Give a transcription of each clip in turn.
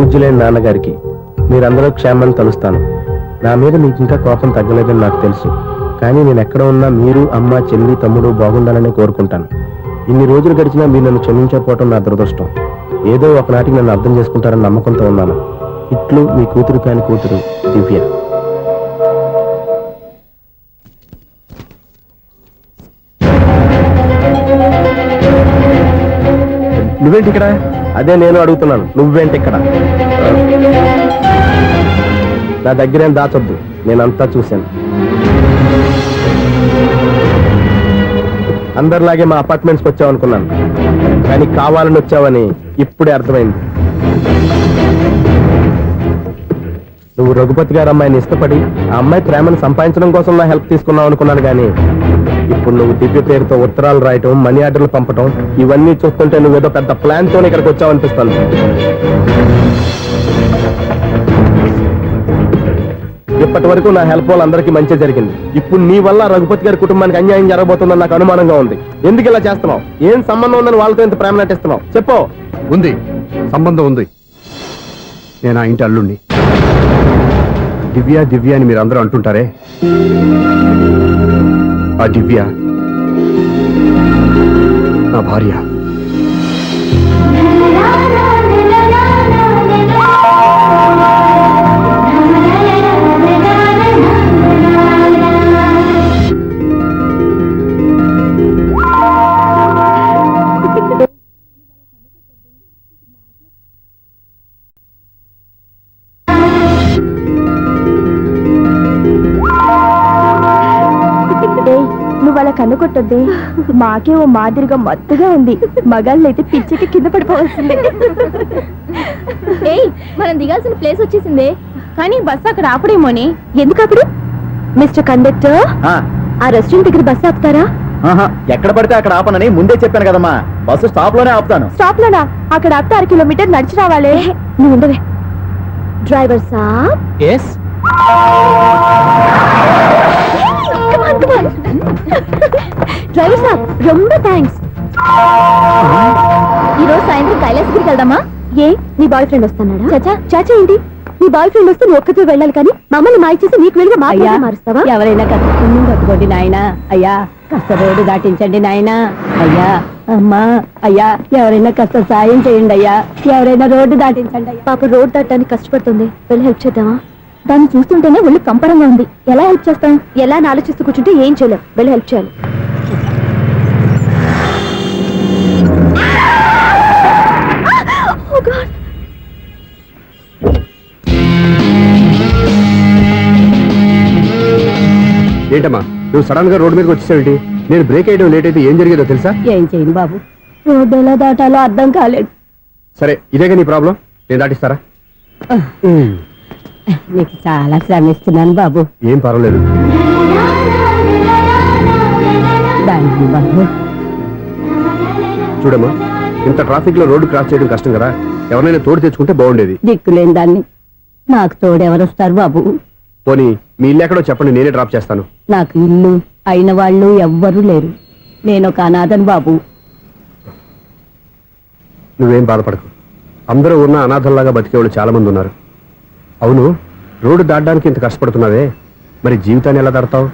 పూజ్యులైన నాన్నగారికి మీరందరూ క్షేమాన్ని తలుస్తాను. నా మీద మీకు ఇంకా కోపం తగ్గలేదని నాకు తెలుసు. కానీ నేను ఎక్కడ ఉన్నా మీరు, అమ్మ, చెల్లి, తమ్ముడు బాగుండాలని కోరుకుంటాను. ఇన్ని రోజులు గడిచినా మీరు నన్ను క్షమించకపోవటం నా దురదృష్టం. ఏదో ఒకనాటికి నన్ను అర్థం చేసుకుంటారని నమ్మకంతో ఉన్నాను. ఇట్లు మీ కూతురు కాని కూతురు దివ్య. నువ్వేంటి ఇక్కడ? అదే నేను అడుగుతున్నాను, నువ్వేంటి ఇక్కడ? నా దగ్గరేం దాచొద్దు, నేనంతా చూశాను. అందరిలాగే మా అపార్ట్మెంట్స్కి వచ్చావు అనుకున్నాను, కానీ కావాలని వచ్చావని ఇప్పుడే అర్థమైంది. నువ్వు రఘుపతి గారు అమ్మాయిని ఇష్టపడి ఆ అమ్మాయి ప్రేమను సంపాదించడం కోసం నా హెల్ప్ తీసుకున్నావు అనుకున్నాను. కానీ ఇప్పుడు నువ్వు దివ్య పేరుతో ఉత్తరాలు రాయటం, మనీ ఆర్డర్లు పంపటం, ఇవన్నీ చూస్తుంటే నువ్వేదో పెద్ద ప్లాన్ తో ఇక్కడికి వచ్చావు అనిపిస్తాను. ఇప్పటి వరకు నా హెల్ప్ వాళ్ళందరికీ మంచి జరిగింది. ఇప్పుడు నీ వల్ల రఘుపతి గారి కుటుంబానికి అన్యాయం జరగబోతుందని నాకు అనుమానంగా ఉంది. ఎందుకు ఇలా చేస్తున్నావు? ఏం సంబంధం ఉందని వాళ్ళతో ఇంత ప్రేమ నటిస్తున్నావు? చెప్పు. ఉంది, సంబంధం ఉంది. నేను ఆ ఇంటి అల్లుణ్ణి. దివ్య దివ్య అని మీరు అందరూ అంటుంటారే, ఆ దివ్య నా భార్య. కన్ను కొట్టొద్దే, మాకే ఓ మాదిరిగా మత్తుగా ఉంది. మగాళ్ళైతే పిచ్చికి కింద పడిపోవాల్సిందే. ఏయ్, మనం దిగాల్సిన ప్లేస్ వచ్చేసిందే, కానీ బస్సు అక్కడ ఆపడేమోని. ఎందుకు అప్పుడు? మిస్టర్ కండక్టర్, ఆ రెస్టారెంట్ దగ్గర బస్సు ఆపుతారా? ఎక్కడ పడితే అక్కడ ఆపనని ముందే చెప్పాను కదమ్మా. బస్సు స్టాప్ లోనే ఆపుతాను. స్టాప్ లోనా? అక్కడ ఆపితే 1 కిలోమీటర్ నడిచి రావాలి. నువ్వు ఉండవే. డ్రైవర్ సాబ్. ఎస్. డ్రైవర్ సాబ్, రొంబ థ్యాంక్స్. ఈరోజు సాయంత్రం కైలాసగిరికి వెళ్దామా? ఏ, నీ బాయ్ ఫ్రెండ్ వస్తున్నాడా? చాచా చాచా ఏంటి? నీ బాయ్ ఫ్రెండ్ వస్తే నువ్వు ఒక్కతో వెళ్ళాలి, కానీ మమ్మల్ని మాయ చేసి నీకు వెళ్ళి మారుస్తావా? ఎవరైనా కాస్త పుణ్యం కట్టుకోండి నాయనా. అయ్యా కాస్త రోడ్డు దాటించండి నాయనా. అయ్యా, అమ్మా, అయ్యా ఎవరైనా కాస్త సాయం చేయండి అయ్యా. ఎవరైనా రోడ్డు దాటించండి అయ్యా. పాప రోడ్డు దాటడానికి కష్టపడుతుంది, వెళ్ళి హెల్ప్ చేద్దామా? దాన్ని చూస్తుంటేనే ఒళ్ళు కంపరంగా ఉంది. ఎలా హెల్ప్ చేస్తాం? ఎలా అని ఆలోచిస్తూ కూర్చుంటే ఏం చేయలేం. వెళ్ళి హెల్ప్ చేయాలి. ఏంటమ్మా నువ్వు సడన్ గా రోడ్డు మీదకి వచ్చేసావేంటి? నేను బ్రేక్ వేయడం లేట్ అయితే ఏం జరిగేదో తెలుసా? ఏం చేయను బాబు, రోడ్డు ఎలా దాటాలో అర్థం కాలేదు. సరే, ఇదేగా నీ ప్రాబ్లం, నేను దాటిస్తారా? నీకు చాలా శ్రమిస్తున్నాను బాబు. ఏం పర్వాలేదు బాబు. చూడమ్మా, ఇంత ట్రాఫిక్ లో రోడ్డు క్రాస్ చేయడం కష్టం కదా. ఎవరైనా తోడు తెచ్చుకుంటే బాగుండేది. దిక్కులేని దాన్ని నాకు తోడు ఎవరొస్తారు బాబు? పోనీ మీ ఇల్లు ఎక్కడో చెప్పండి, నేనే డ్రాప్ చేస్తాను. నాకు ఇల్లు అయిన వాళ్ళు ఎవ్వరూ లేరు. నేను ఒక అనాథను బాబు. నువ్వేం బాధపడకు, అందరూ ఉన్న అనాథల్లాగా బతికేవాళ్ళు చాలా మంది ఉన్నారు. అవును, రోడ్డు దాటడానికి ఇంత కష్టపడుతున్నావే, మరి జీవితాన్ని ఎలా దాడతావు?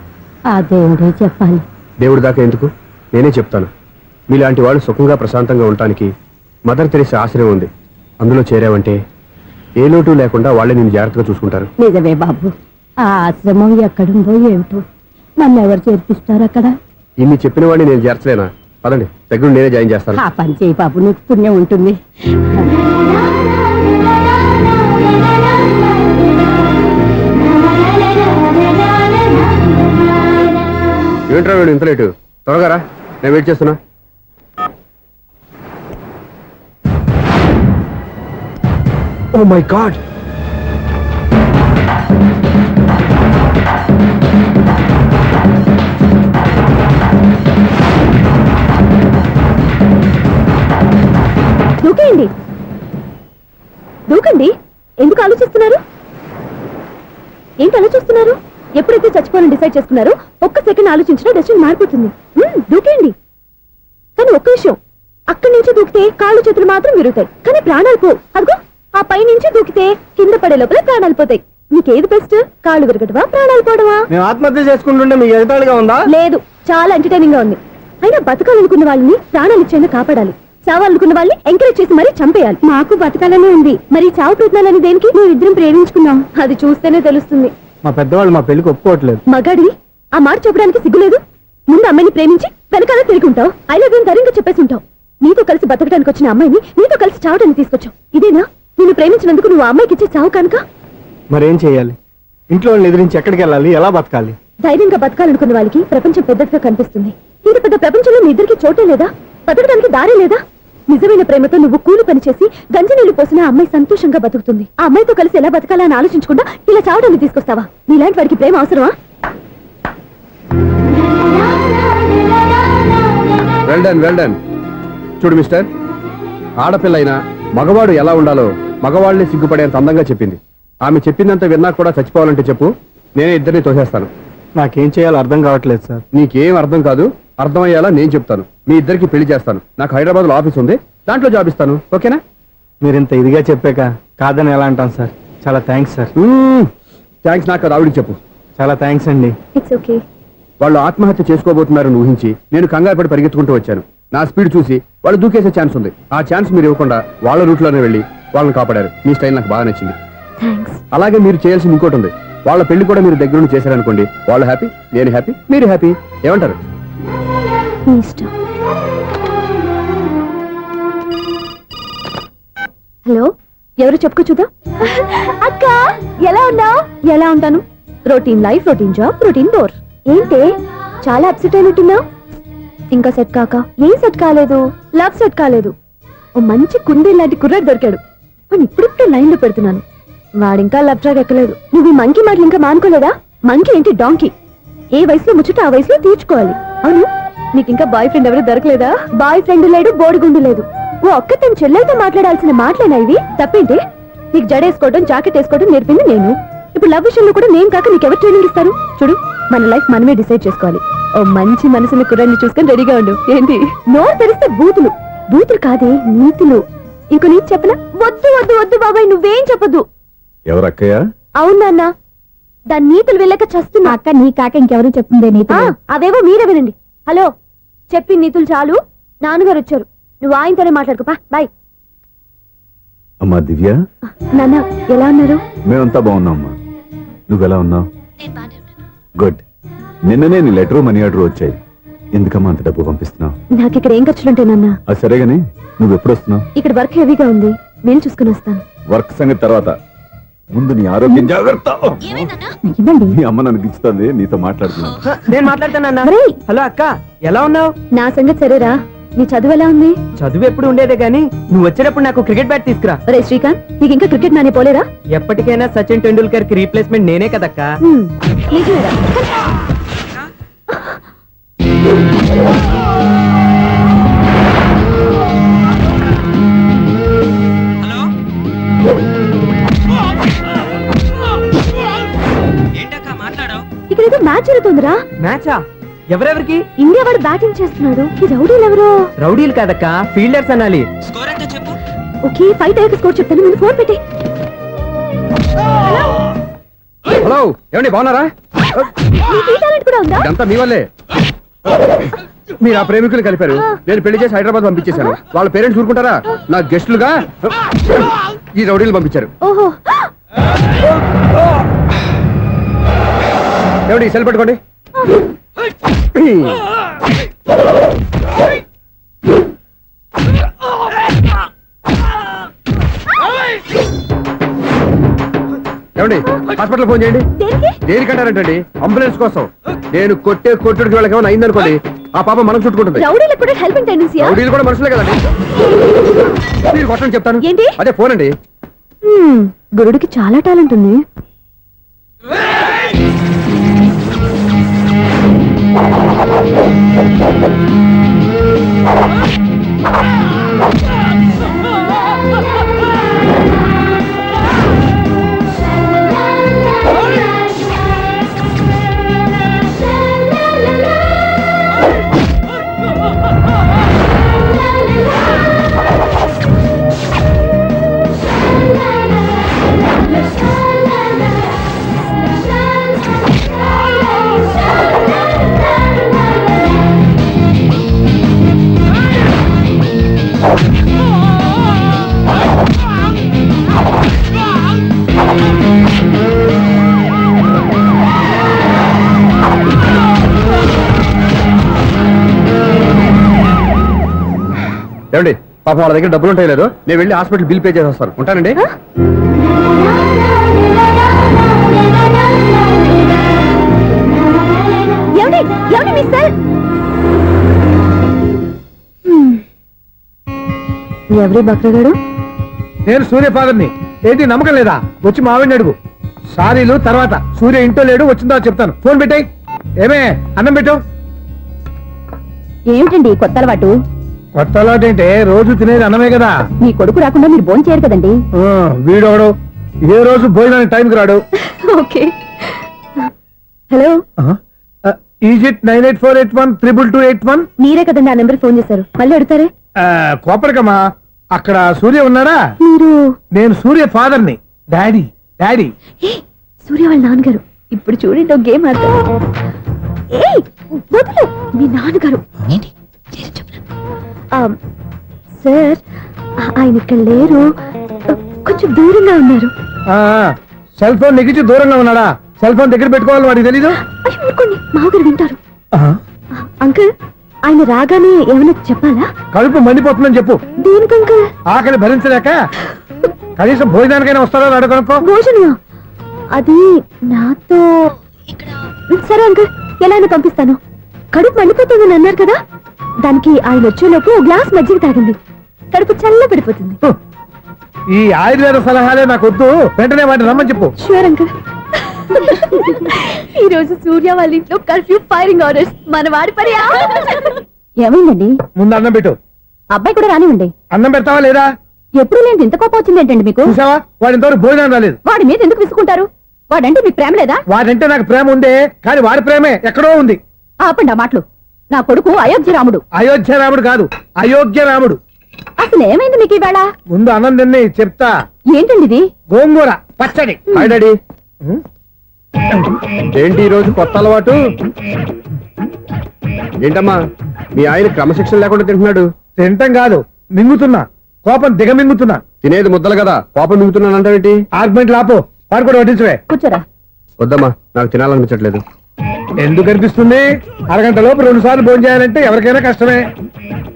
ఆ దేవుడే చెప్పాలి. దేవుడి దాకా ఎందుకు, నేనే చెప్తాను. మీలాంటి వాళ్ళు సుఖంగా ప్రశాంతంగా ఉండటానికి మదర్ తెరీసా ఆశ్రయం ఉంది. అందులో చేరావంటే ఏ లోటు లేకుండా వాళ్ళే నేను జాగ్రత్తగా చూసుకుంటారు. నిజమే బాబు, ఆ ఆశ్రమం ఎక్కడుందో ఏమిటో, నన్ను ఎవరు చేర్పిస్తారు అక్కడ? ఇన్ని చెప్పిన వాడిని నేను చేర్చలేనా? పదండి, దగ్గర నేనే జాయిన్ చేస్తాను. ఆ పని చేయి బాబు, నీకు పుణ్యం ఉంటుంది. ఏంట్రా వీడు ఇంత లేటు? త్వరగా రా, నేను వెయిట్ చేస్తున్నా. ఓ మై గాడ్, దూకేయండి, దూకండి. ఎందుకు ఆలోచిస్తున్నారు? ఏంటి ఆలోచిస్తున్నారు? ఎప్పుడైతే చచ్చిపోవాలని డిసైడ్ చేసుకున్నారో ఒక్క సెకండ్ ఆలోచించినా డెసిషన్ మారిపోతుంది. దూకేయండి. కానీ ఒక్క విషయం, అక్కడి నుంచి దూకితే కాళ్ళు చేతులు మాత్రం విరుగుతాయి, కానీ ప్రాణాలు పో. అదిగో ఆ పైనుంచి దూకితే కింద పడే లోపల ప్రాణాలు పోతాయి. నీకేది బెస్ట్? కాళ్ళు విరగటవా, ప్రాణాలు పోవడమా? మేము ఆత్మహత్య చేసుకుంటుంటే మీకు ఎదుటాలుగా ఉందా? లేదు, చాలా ఎంటర్టైనింగ్ గా ఉంది. అయినా బతకాలనుకున్న వాళ్ళని ప్రాణాలు ఇచ్చైనా కాపాడాలి, చావాలనుకున్న వాళ్ళని ఎంకరేజ్ చేసి మరీ చంపేయాలి. మాకు బతకాలనే ఉంది, మరి చావు ప్రయత్నాలని దేనికి? మేము ఇద్దరం ప్రేమించుకున్నాం, అది చూస్తేనే తెలుస్తుంది. మా పెద్దవాళ్ళు మా పెళ్లికి ఒప్పుకోవట్లేదు. మగాడివి ఆ మాట చెప్పడానికి సిగ్గులేదు? ముందు అమ్మాయిని ప్రేమించి వెనకాల తిరిగి ఉంటావు, ఐ లవ్ యూ ధైర్యంగా చెప్పేసి ఉంటావు. నీతో కలిసి బతకడానికి వచ్చిన అమ్మాయిని నీతో కలిసి చావడానికి తీసుకొచ్చావు. ఇదేనా నిన్ను ప్రేమించినందుకు నువ్వు ఆ అమ్మాయికి ఇచ్చే చావు కనుక? మరేం చేయాలి? ఇంట్లో వాళ్ళని ఎదిరించి ఎక్కడికి వెళ్ళాలి? ఎలా బతకాలి? ధైర్యంగా బతకాలనుకున్న వాళ్ళకి ప్రపంచం పెద్దదిగా కనిపిస్తుంది. ఇంత పెద్ద ప్రపంచంలో మీ ఇద్దరికి చోటే లేదా? బతకడానికి దారే లేదా? నిజమైన ప్రేమతో నువ్వు కూలి పని చేసి గంజి నీళ్లు పోసిన ఆ అమ్మాయి సంతోషంగా బతుకుతుంది. ఆ అమ్మాయితో కలిసి ఎలా బతకాలా అని ఆలోచించకుండా ఇలా చావడానికి తీసుకొస్తావా? నీలాంటి వాడికి ప్రేమ అవసరమా? Well done. చూడు మిస్టర్, ఆడపిల్లైనా మగవాడు ఎలా ఉండాలో మగవాళ్ళని సిగ్గుపడేంత అందంగా చెప్పింది. ఆమె చెప్పిందంత విన్నా కూడా చచ్చిపోవాలంటే చెప్పు, నేనే ఇద్దరిని తోసేస్తాను. నాకేం చేయాలో అర్థం కావట్లేదు సార్. నీకేం అర్థం కాదు, అర్థమయ్యేలా నేను చెప్తాను. మీ ఇద్దరికి పెళ్లి చేస్తాను. నాకు హైదరాబాద్ లో ఆఫీస్ ఉంది, దాంట్లో జాబ్ ఇస్తాను. ఓకేనా? మీరు ఇంత ఇదిగా చెప్పాక కాదని ఎలా అంటాను సార్? చాలా థ్యాంక్స్ సార్. థ్యాంక్స్ నాకు కాదు, ఆవిడికి చెప్పు. చాలా థ్యాంక్స్ అండి. It's okay. వాళ్ళు ఆత్మహత్య చేసుకోబోతున్నారని ఊహించి నేను కంగారు పడి పరిగెత్తుకుంటూ వచ్చాను. నా స్పీడ్ చూసి వాళ్ళు దూకేసే ఛాన్స్ ఉంది. ఆ ఛాన్స్ మీరు ఇవ్వకుండా వాళ్ళ రూట్లోనే వెళ్ళి వాళ్ళని కాపాడారు. మీ స్టైల్ నాకు బాగా నచ్చింది. థ్యాంక్స్. అలాగే మీరు చేయాల్సింది ఇంకోటి ఉంది. వాళ్ళ పెళ్లి కూడా మీరు దగ్గరుండి చేశారనుకోండి, వాళ్ళు హ్యాపీ, నేను హ్యాపీ, మీరు హ్యాపీ. ఏమంటారు? మీ ఇష్టం. హలో, ఎవరు చెప్పుకో చూద్దాం. అక్క ఎలా ఉన్నావు? ఎలా ఉంటాను? Routine life, routine job, routine bore. ఏంటే చాలా అప్సెట్ అయినట్టున్నావు? ఇంకా సెట్ కాక? ఏం సెట్ కాలేదు? లవ్ సెట్ కాలేదు. ఓ మంచి కుండీ లాంటి కుర్రాడు దొరికాడు, వాడిని ఇప్పుడిప్పుడే లైన్ లో పెడుతున్నాను. వాడింకా లవ్ ట్రాక్ ఎక్కలేదు. నువ్వు ఈ మంకీ మాటలు ఇంకా మానుకోలేదా? మంకీ ఏంటి, డాంకీ. ఏ వయసులో ముచ్చట ఆ వయసులో తీర్చుకోవాలి. అవును, నీకు ఇంకా బాయ్ ఫ్రెండ్ ఎవరు దొరకలేదా? బాయ్ ఫ్రెండ్ లేడు, బోడిగుండు లేదు. ఓ ఒక్క తన చెల్లెలతో మాట్లాడాల్సిన మాటలేనా ఇవి? తప్పేంటి? నీకు జడేసుకోవడం, జాకెట్ వేసుకోవడం నేర్పింది నేను. ఇప్పుడు లవ్ విషయంలో కూడా నేను కాక నీకెవరు ట్రైనింగ్ ఇస్తారు? చూడు, మన లైఫ్ మనమే డిసైడ్ చేసుకోవాలి. ఓ మంచి మనసుని కుర్రాన్ని చూసుకొని రెడీగా ఉండు. ఏంటి నోరు తెరిస్తే బూతులు? బూతులు కాదే, నీతులు. ఇంకో నీతి చెప్పనా? వద్దు వద్దు వద్దు బాబాయ్, నువ్వేం చెప్పొద్దు. ఎవరక్కయ్యా? అవునా అన్న, దాని నీతులు వెళ్ళక చస్తున్నా. అక్క నీ కాక ఇంకెవరు చెప్తుందే నీతో? అవేవో మీరే వినండి. హలో, చెప్పి నీతులు చాలు. నాన్నగారు వచ్చారు, నువ్వు ఆయనతోనే మాట్లాడుకోపా. బాయ్. అమ్మా దివ్య, నాన్న ఎలా ఉన్నారు? మేమంతా బాగున్నాం అమ్మా. నువ్వెలా ఉన్నావు? గుడ్. నిన్ననే నీ లెటరు మనీ ఆర్డర్ వచ్చాయి. ఎందుకమ్మా అంత డబ్బు పంపిస్తున్నావు? నాకు ఇక్కడ ఏం ఖర్చులుంటాయి నాన్న? అది సరేగాని నువ్వు ఎప్పుడు వస్తున్నావు? ఇక్కడ వర్క్ హెవీగా ఉంది, నేను చూసుకుని వస్తాను. వర్క్ సంగతి తర్వాత, ముందు నీ ఆరోగ్యం జాగ్రత్త. ఇవ్వండి. నీ అమ్మ నన్ను గిచ్చుతుంది, నీతో మాట్లాడుతున్నాను. నేను మాట్లాడతానన్నా. ఒరేయ్, హలో అక్క, ఎలా ఉన్నావు? నా సంగతి సరేరా, నీ చదువు ఎలా ఉంది? చదువు ఎప్పుడు ఉండేదే గానీ నువ్వు వచ్చేటప్పుడు నాకు క్రికెట్ బ్యాట్ తీసుకురా. ఒరే శ్రీకాంత్, నీకు ఇంకా క్రికెట్ నానే పోలేరా? ఎప్పటికైనా సచిన్ టెండూల్కర్ కి రీప్లేస్మెంట్ నేనే కదక్కా. నిజమేరా? ఇక్కడ ఏదో మ్యాచ్ జరుగుతుందిరా. మ్యాచా? ఎవరెవరికి? ఇండియా వాడు బ్యాటింగ్ చేస్తున్నాడు. ఈ రౌడీలు ఎవరు? రౌడీలు కాదక్క, ఫీల్డర్స్ అనాలి. ఓకే, ఫైట్ అయ్యాక స్కోర్ చెప్తాను, ముందు ఫోన్ పెట్టి. హలో, ఏమండి బాగున్నారా? నీకు ఈ టాలెంట్ కూడా ఉందా? ఇదంతా మీ వల్లే. మీరు ఆ ప్రేమికులు కలిపారు, నేను పెళ్లి చేసి హైదరాబాద్ పంపించేశాను. వాళ్ళ పేరెంట్స్ ఊరుకుంటారా? నా గెస్టులుగా ఈ రౌడీలు పంపించారు. ఓహో, ఏమండి సెల్ పెట్టుకోండి. ఏమండి హాస్పిటల్ ఫోన్ చేయండి. దేనికి? దేనికంటారంటండి? అంబులెన్స్ కోసం. నేను కొట్టుడికి వాళ్ళకి ఏమైనా అయిందనుకోండి, ఆ పాప మనం చుట్టుకుంటుంది. రౌడీలకు కూడా హెల్పింగ్ టెండెన్సీయా? రౌడీలు కూడా మనుషులే కదండి. మీరు కొట్టండి చెప్తాను. ఏంటి? అదే ఫోన్ అండి. గురుడికి చాలా టాలెంట్ ఉంది. ఏమండి పాపం వాళ్ళ దగ్గర డబ్బులు ఉంటాయి లేదు, నేను వెళ్ళి హాస్పిటల్ బిల్ పే చేసి వస్తాను. ఉంటానండి. ఏమండి ఏమండి మిస్టర్ ఎవరి బక్రగాడు? నేను సూర్య ఫాదర్ని. ఏంటి నమ్మకం లేదా? వచ్చి మావిని అడుగు. సారీలు తర్వాత. సూర్య ఇంట్లో లేడు, వచ్చిందో చెప్తాను. ఫోన్ పెట్టాయి. ఏమే అన్నం పెట్టు. ఏమిటండి కొత్త అలవాటు? కొత్త అలవాటు ఏంటే? రోజు తినేది అన్నమే కదా. మీ కొడుకు రాకుండా మీరు భోజనం చేయరు కదండి. వీడోడు ఏ రోజు భోజనానికి టైంకి రాడు. ఓకే. Hello, is it 9848132281. మీరే కదండి ఆ నెంబర్ ఫోన్ చేశారు, మళ్ళీ అడుగుతారే? కోపరికమ్మా. అక్కడ సూర్య ఉన్నారా? మీరు? నేను సూర్య ఫాదర్ని. Daddy daddy. ఏ, సూర్య వాళ్ళ నాన్నగారు. ఇప్పుడు చూడండి ఒక గేమ్ ఆడతారు. ఏయ్, వదులు. మీ నాన్నగారు ఏంటి చేసి చెప్పరా? సార్, ఆయన ఇక్కడ లేరు, కొంచెం దూరంగా ఉన్నారు. సెల్ ఫోన్ నెగిచి దూరంగా ఉన్నాడా? సెల్ ఫోన్ దగ్గర పెట్టుకోవాలి, వాడికి తెలీదు. అయ్యో ఊరుకోండి, మామగారు వింటారు. అంకుల్, ఆయన రాగానే ఏమైనా చెప్పాలా? కడుపు మండిపోతుందని చెప్పు. దేనికి అంకుల్? ఆకలి భరించలేక కనీసం భోజనానికైనా వస్తారో రాడో కనుక్కో. భోజనమా? అది నాతో ఇక్కడ. సరే అంకుల్, ఎలా అయినా పంపిస్తాను. కడుపు మండిపోతుందని అన్నారు కదా, దానికి ఆయన వచ్చేలోపు ఓ గ్లాస్ మజ్జిగ తాగింది, కడుపు చల్ల పడిపోతుంది. ఈ ఆయుర్వేద సలహాలే నాకు వద్దు, వెంటనే వాటిని రమ్మని చెప్పు. Sure uncle. ఈ రోజు సూర్య వాళ్ళ ఇంట్లో కర్ఫ్యూ ఫైరింగ్ ఆర్డర్స్. మన వాడి పని. ఏమైందండి? ముందు అన్నం పెట్టు. అబ్బాయి కూడా రానివ్వండి. అన్నం పెడతావా లేదా? ఎప్పుడు నేను ఇంత కోపం వచ్చింది ఏంటండి మీకు? చూసావా, వాడి ఇంతవరకు భోజనం రాలేదు. వాడి మీద ఎందుకు విసుకుంటారు? వాడంటే మీకు ప్రేమ లేదా? వాడంటే నాకు ప్రేమ ఉండే, కానీ వాడి ప్రేమే ఎక్కడో ఉంది. ఆపండి ఆ మాటలు. నా కొడుకు అయోధ్య రాముడు. అయోధ్య రాముడు కాదు, అయోగ్య రాముడు. అసలు ఏమైంది మీకు ఈవేళ? ముందు అన్నం తిని చెప్తా. ఏంటండి ఇది? గోంగూర పచ్చడి. Hi daddy. ఏంటి ఈ రోజు కొత్త అలవాటు? ఏంటమ్మా, మీ ఆయన క్రమశిక్షణ లేకుండా తింటున్నాడు? తింటం కాదు, మింగుతున్నా. కోపం దిగమింగుతున్నా. తినేది ముద్దలు కదా, కోపం మింగుతున్నాను అంటావేంటి? ఆర్గ్మెంట్ లాపో, వాడు కూడా వడ్డించవే. కూర్చోరా. వద్దమ్మా, నాకు తినాలనిపించట్లేదు. ఎందుకు అనిపిస్తుంది? అరగంట లోపు 2 సార్లు భోజనం చేయాలంటే ఎవరికైనా కష్టమే.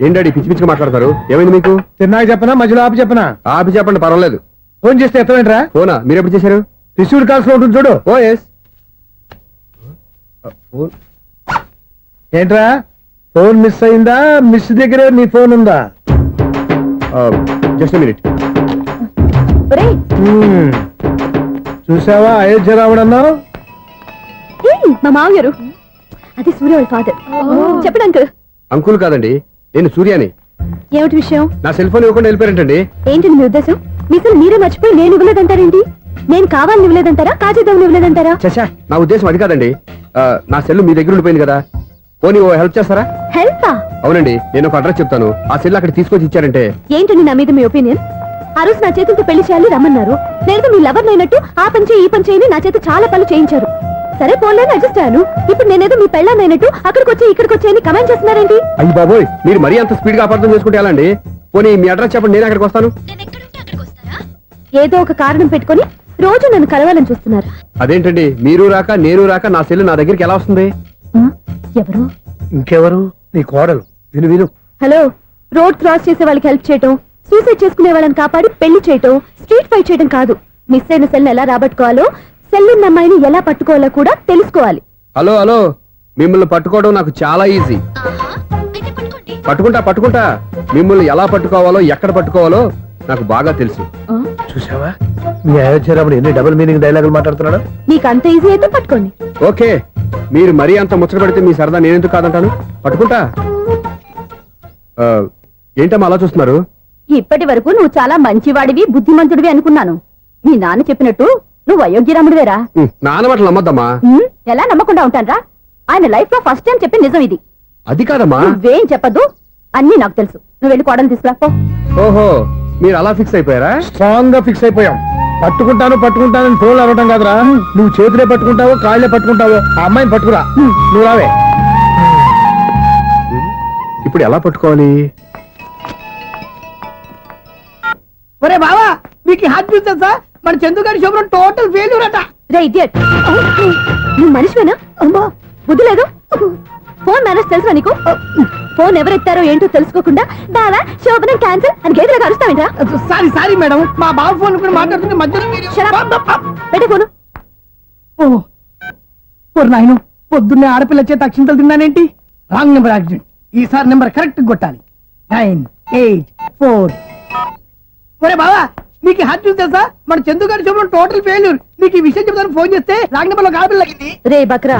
ఏం డాడీ పిచ్చి పిచ్చిగా మాట్లాడతారు? ఏమైంది మీకు? తిన్నాక చెప్పనా, మధ్యలో ఆపి చెప్పనా? ఆపి చెప్పండి, పర్వాలేదు. ఫోన్ చేస్తే ఎత్తమేంట్రా? ఫోనా? మీరు ఎప్పుడు చేశారు? రిసీవ్డ్ కాల్స్ లో ఉంటుంది చూడు. ఓ ఎస్. ఏంట్రా, ఫోన్ మిస్ అయిందా? మిస్ దగ్గరే నీ ఫోన్ ఉందా? Just minute. ఒరేయ్, చూసావా అయోధ్య రాముడు అన్నావు? ఏయ్, మా మామగారు. అది సూర్య వాళ్ళ ఫాదర్. చెప్పండి అంకుల్. అంకుల్ కాదండి, నేను సూర్యాని. ఏమిటి విషయం? నా సెల్ ఫోన్ ఇవ్వకుండా వెళ్ళిపోయారంటండి. ఏంటండి మీ ఉద్దేశం? మీసలు మీరే మర్చిపోయి నేను ఇవ్వలేదంటారేంటి? నేను కావాలని ఇవ్వలేదంటారా, కాజేద్దామని ఇవ్వలేదంటారా? చచ్చా, నా ఉద్దేశం అది కాదండి. నా సెల్ మీ దగ్గర ఉండిపోయింది కదా, పోనీ ఓ హెల్ప్ చేస్తారా? హెల్పా? అవునండి, నేను ఒక అడ్రస్ చెప్తాను, ఆ సెల్ అక్కడ తీసుకొచ్చి ఇచ్చారంటే. ఏంటండి నా మీద మీ ఒపీనియన్? ఆ రోజు నా చేతులతో పెళ్లి చేయాలి రమ్మన్నారు. నేను మీ లవర్ అయినట్టు ఆ పని చేయి ఈ పని చేయని నా చేత చాలా పనులు చేయించారు. సరే పోన్లేని అడ్జస్ట్ అయ్యాను. ఇప్పుడు నేనేదో మీ పెళ్ళాన్ని అయినట్టు అక్కడికి వచ్చి ఇక్కడికి వచ్చి కమెంట్ చేస్తున్నారేంటి? అయ్యి బాబోయ్, మీరు మరీ అంత స్పీడ్ గా అపార్థం చేసుకుంటే ఎలా అండి? పోనీ మీ అడ్రస్ చెప్పండి, నేను అక్కడికి వస్తాను. ఏదో ఒక కారణం పెట్టుకొని రోజు నన్ను కలవాలని చూస్తున్నారు. అదేంటండి, మీరు రాక నేను రాక నా సెల్ నా దగ్గరికి ఎలా వస్తుంది? ఎవరు? ఇంకెవరు? నీ కోడలు. విను విను. హలో, రోడ్ క్రాస్ చేసే వాళ్ళకి హెల్ప్ చేయటం, సూసైడ్ చేసుకునే వాళ్ళని కాపాడి పెళ్లి చేయటం, స్ట్రీట్ ఫైట్ చేయడం కాదు. మిస్ అయిన సెల్ ఎలా రాబట్టుకోవాలో, సెల్ ఉన్న అమ్మాయిని ఎలా పట్టుకోవాలో కూడా తెలుసుకోవాలి. హలో హలో, మిమ్మల్ని పట్టుకోవడం నాకు చాలా ఈజీ. పట్టుకుంటా. మిమ్మల్ని ఎలా పట్టుకోవాలో, ఎక్కడ పట్టుకోవాలో నాకు బాగా తెలుసు. చూసావా, మీ అయోధ్య రాముడు ఎన్ని డబుల్ మీనింగ్ డైలాగులు మాట్లాడుతున్నాడు. మీకు అంత ఈజీ అయితే పట్టుకోండి. ఓకే, మీరు మరీ అంత ముచ్చట పెడితే మీ సరదా నేనెందుకు కాదంటాను. పట్టుకుంటా. ఏంటమ్మా అలా చూస్తున్నారు? ఇప్పటి వరకు నువ్వు చాలా మంచివాడివి, బుద్ధిమంతుడివి అనుకున్నాను. మీ నాన్న చెప్పినట్టు నువ్వు అయోగ్యరాముడివేరా? నాన్న మాటలు నమ్మద్దమ్మా. ఎలా నమ్మకుండా ఉంటానరా? ఆయన లైఫ్ లో ఫస్ట్ టైం చెప్పి నిజం ఇది. అది కాదమ్మా. నువ్వేం చెప్పదు, అన్ని నాకు తెలుసు. నువ్వు వెళ్ళి కోడలు తీసుకురా పో. ఓహో, మీరు అలా ఫిక్స్ అయిపోయారా? స్ట్రాంగ్ గా ఫిక్స్ అయిపోయాం. పట్టుకుంటాను ఫోన్లు అడగటం కాదురా. నువ్వు చేతులే పట్టుకుంటావో కాళ్ళే పట్టుకుంటావో ఆ అమ్మాయిని పట్టుకురా. నువ్వు రావే. ఇప్పుడు ఎలా పట్టుకోవాలి? ఒరే బావా, మీకు హాట్ న్యూస్ తెలుసా? మన చందుగారి శుభ్రం టోటల్ ఫెయిల్యూర్ అట. రే ఇడియట్, నువ్వు మనిషివేనా? అమ్మా, బుద్ధి లేదు. ఫోన్ మేనేజ్ తెలుసా నీకు? ఫోన్ ఎవరెత్తారో ఏంటో తెలుసుకోకుండా బావా శోభనం క్యాన్సిల్ అని గేదెలకు అరుస్తావేంట్రా? సారీ సారీ మేడం, మా బాబు ఫోన్ కూడా మాట్లాడుతుంటే మధ్యలో మీరు- Shut up. పెట్టే ఫోను. ఓ నాయను, పొద్దున్నే ఆడపిల్ల చేత అక్షింతలు తిన్నానేంటి? Wrong number accident. ఈసారి నెంబర్ కరెక్ట్ కొట్టాలి. 9, 8, 4. ఒరే బావా, నీకు హార్ట్ చూసి తెలుసా? మన చందు గారి శుభ్రం టోటల్ ఫెయిల్యూర్. నీకు ఈ విషయం చెప్తాను ఫోన్ చేస్తే రాంగ్ నెంబర్ లో ఆడపిల్ల తగ్గింది. రే బక్రా,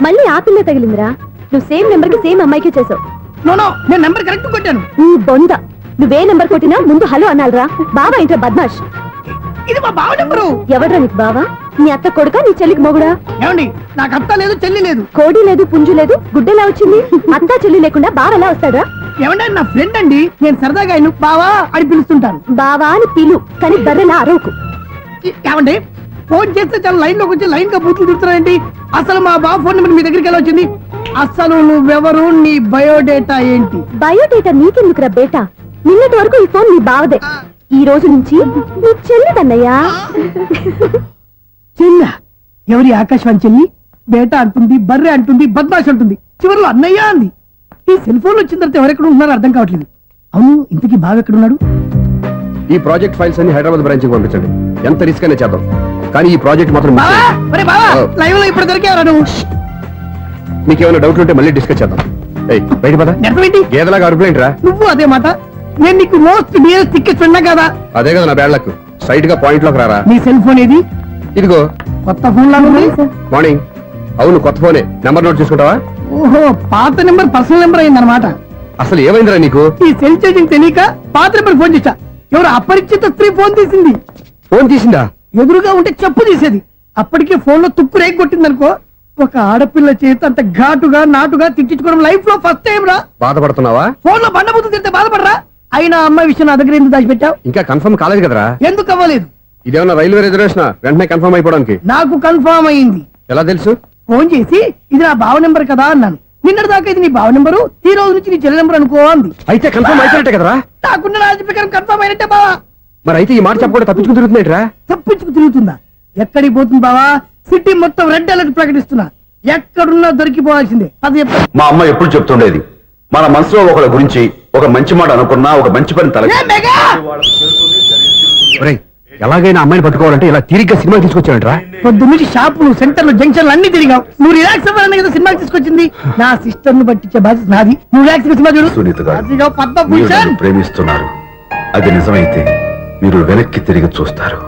మళ్ళీ ఆ పిల్ల తగిలిందిరా. నువ్వు సేమ్ నెంబర్ కి సేమ్ అమ్మాయికే చేసావు. నో నో, నేను నెంబర్ కరెక్ట్ కొట్టాను. నీ బొంద, నువ్వే నెంబర్ కొట్టినా ముందు హలో అనాలరా. బావా ఏంట్రా బద్మాష్? ఇది మా బావ నెంబరు. ఎవడ్రా నీకు బావా? నీ అత్త కొడుక, నీ చెల్లికి మొగుడా? ఏమండి, నాకు అత్త లేదు చెల్లి లేదు. కోడి లేదు, పుంజు లేదు, గుడ్డెలా వచ్చింది? అత్త చెల్లి లేకుండా బావ ఎలా వస్తాడా? ఏమండి, నా ఫ్రెండ్ అండి, నేను సరదాగా ఆయన బావా అని పిలుస్తుంటాను. బావా అని పిలు, కానీ బర్రెలా అరవకు. ఏమండి, ఫోన్ చేస్తే చాలా లైన్ లోకి వచ్చి లైన్ గా బూతులు తిడుతున్నాయండి. అసలు మా బావ ఫోన్ నెంబర్ మీ దగ్గరికి ఎలా వచ్చింది? అసలు నువ్వెవరు, నీ బయోడేటా ఏంటి? బయోడేటా నీకెందుకురా బేటా? నిన్నటి వరకు ఈ ఫోన్ నీ బావదే. ఈ రోజు నుంచి నీ చెల్లిదన్నయ్యా. చెల్ల ఎవరి? ఆకాశవాణి చెల్లి. బేటా అంటుంది, బర్రె అంటుంది, బద్మాష్ అంటుంది, చివరిలో అన్నయ్య అంది. ఈ సెల్ ఫోన్ వచ్చిన తర్వాత ఎవరెక్కడ ఉంటున్నారో అర్థం కావట్లేదు. అవును, ఇంతకీ బావ ఎక్కడున్నాడు? ఈ ప్రాజెక్ట్ ఫైల్స్ అన్ని హైదరాబాద్ బ్రాంచ్ కి పంపించండి. ఎంత రిస్క్ అనే చేద్దాం, కానీ ఈ ప్రాజెక్ట్ మాత్రం miss బావా, చేయొద్దు. ఒరే బావా, లైవ్ లో ఇప్పుడు దొరికేవరా నువ్వు? మీకేమైనా డౌట్ ఉంటే మళ్ళీ డిస్కస్ చేద్దాం. ఏయ్, బయట పద. నెరవేంటి? గేదలాగా అరుపులేంట్రా? నువ్వు అదే మాట. నేను నీకు మోస్ట్ డియరెస్ట్ టికెట్ విన్నా కదా. అదే కదా నా బ్యాడ్ లక్. స్ట్రైట్ గా పాయింట్ లోకి రారా. నీ సెల్ ఫోన్ ఏది? ఇదిగో కొత్త ఫోన్ లాగా ఉంది. మార్నింగ్. అవును, కొత్త ఫోనే. నెంబర్ నోట్ చేసుకుంటావా? ఓహో, పాత నెంబర్ పర్సనల్ నెంబర్ అయిందన్నమాట. అసలు ఏమైందిరా నీకు? ఈ సెల్ చేసింగ్ తెలియక పాత నెంబర్ ఫోన్ చేశా. ఎవరు అపరిచిత స్త్రీ ఫోన్ తీసింది. ఫోన్ తీసిందా? ఎదురుగా ఉంటే చెప్పు తీసేది. అప్పటికే ఫోన్ లో తుక్కు రేగి కొట్టిందనుకో. ఒక ఆడపిల్ల చేత అంత ఘాటుగా నాటుగా తిట్టించుకోవడం లైఫ్ లో ఫస్ట్ టైం రా. బాధపడుతున్నావా? ఫోన్ లో బండబుద్ధి తింటే బాధపడరా? అయినా అమ్మాయి విషయం నా దగ్గర ఎందుకు దాచిపెట్టావు? ఇంకా కన్ఫర్మ్ కాలేదు కదరా. ఎందుకు అవ్వలేదు? ఇదేమన్నా రైల్వే రిజర్వేషన్? వెంటనే కన్ఫర్మ్ అయిపోవడానికి. నాకు కన్ఫర్మ్ అయింది. ఎలా తెలుసు? ఫోన్ చేసి ఇది నా బావ నెంబర్ కదా అన్నాను. నిన్నటి దాకా ఇది నీ బావ నెంబరు, ఈ రోజు నుంచి నీ చెల్లి నెంబర్ అనుకో అంది. అయితే కన్ఫర్మ్ అయిపోయినట్టే కదరా. నాకున్న రాజు ప్రకారం కన్ఫర్మ్ అయినట్టే బావా. మరి అయితే ఈ మాట చెప్పకుండా తప్పించుకుని తిరుగుతున్నాయిట్రా. తప్పించుకు తిరుగుతుందా? ఎక్కడికి పోతుంది బావా? సిటీ మొత్తం రెడ్ అలర్ట్ ప్రకటిస్తున్నా. ఎక్కడున్నా దొరికిపోవాల్సిందే. అది చెప్తా. మా అమ్మ ఎప్పుడు చెప్తుండేది, మన మనసులో ఒకళ్ళ గురించి ఒక మంచి మాట అనుకున్నా ఒక మంచి పని తల ఏ మెగా! ఒరేయ్, ఎలాగైనా అమ్మాయిని పట్టుకోవాలంటే ఇలా తిరిగ్గా సినిమా తీసుకొచ్చాడంట్రా. పొద్దున్నుంచి షాపులు, సెంటర్లు, జంక్షన్లు అన్ని తిరిగావు. నువ్వు రిలాక్స్ అవ్వాలని కదా సినిమాకి తీసుకొచ్చింది. నా సిస్టర్ ను పట్టించే బాధ్యత నాది. నువ్వు రిలాక్స్ సినిమా చూడు. సునీత గారు, అదిగో మీరు పద్మభూషణ్. నన్ను ప్రేమిస్తున్నారు. అది నిజమైతే మీరు వెనక్కి తిరిగి చూస్తారు,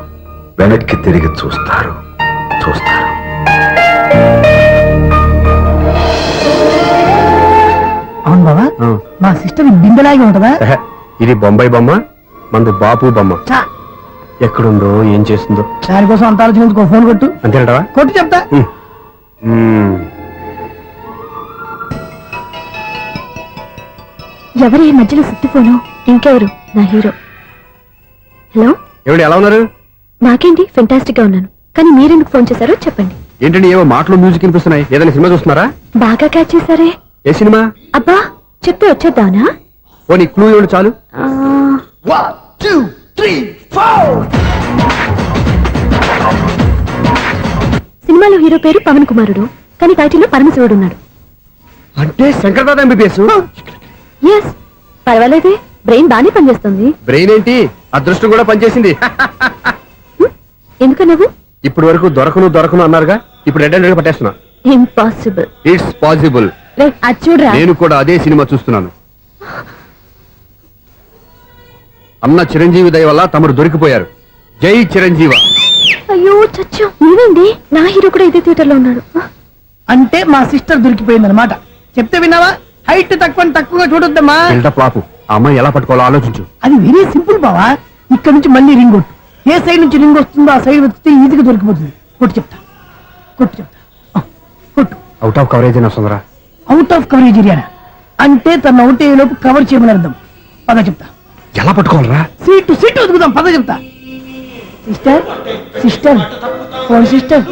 వెనక్కి తిరిగి చూస్తారు, చూస్తారు. అవును బావా, మా సిస్టర్ బిందెలాగే ఉంటదా? ఎహె, ఇది బొంబాయి బొమ్మ, మందు బాపు బొమ్మ. చా, ఎక్కడుందో ఏం చేస్తుందో. దానికోసం అంత ఆలోచించుకో. ఫోన్ కొట్టు. అంతేనటవా? కొట్టు చెప్తా. ఎవరు ఈ మధ్యలో సుత్తి ఫోను? ఇంకెవరు? నా హీరో. హలో, ఏమిటి ఎలా ఉన్నారు? నాకేంటి ఫెంటాస్టిక్ గా ఉన్నాను, కానీ మీరెందుకు ఫోన్ చేశారో చెప్పండి. ఏంటండి ఏవో మాటలు మ్యూజిక్ వినిపిస్తున్నాయి? ఏదైనా సినిమా చూస్తున్నారా? బాగా క్యాచ్ చేశారే. ఏ సినిమా? అబ్బా, చెప్తే వచ్చేద్దానా? ఓ నీ క్లూ ఇవ్వండి చాలు. ఆ, 1, 2, 3, 4. సినిమాలో హీరో పేరు పవన్ కుమారుడు, కానీ టైటిల్లో పరమశివుడు ఉన్నాడు. అంటే శంకర్దాద ఎంబీబీఎస్. ఎస్, పర్వాలేదే, బ్రెయిన్ బానే పనిచేస్తుంది. బ్రెయిన్ ఏంటి, అదృష్టం కూడా పనిచేసింది. ఎందుకన్నావు? ఇప్పటి వరకు దొరకను అన్నారుగా, ఇప్పుడు రెడ్ అండ్ పట్టేస్తున్నా. ఇంపాసిబుల్. It's possible. అది చూడరా. నేను కూడా అదే సినిమా చూస్తున్నాను. అన్న చిరంజీవి దయ వల్ల తమరు దొరికిపోయారు. జై చిరంజీవ. అయ్యో చచ్చా, నీవేండి? నా హీరో కూడా ఇదే థియేటర్ లో ఉన్నాడు. అంటే మా సిస్టర్ దొరికిపోయింది అనమాట. చెప్తే విన్నావా? హైట్ తక్కువగా చూడొద్దమ్మా. బిల్డప్ లాపు. ఆ అమ్మాయి ఎలా పట్టుకోవాలో ఆలోచించు. అది వెరీ సింపుల్ బావా. ఇక్కడ నుంచి మళ్ళీ రింగ్ కొట్టు. ఏ సైడ్ నుంచి రింగ్ వస్తుందో ఆ సైడ్ వెతికితే ఈజీగా దొరికిపోతుంది. కొట్టు చెప్తా. ఆ, కొట్టు. అవుట్ ఆఫ్ కవరేజ్ అయినా సుందరా. అవుట్ ఆఫ్ కవరేజ్ ఏరియా అంటే తన అవుట్ అయ్యే లోపు కవర్ చేయమని అర్థం. పద చెప్తా. ఎలా పట్టుకోవాలరా? సీటు వెతుకుదాం. పద చెప్తా. Sister sister phone sister.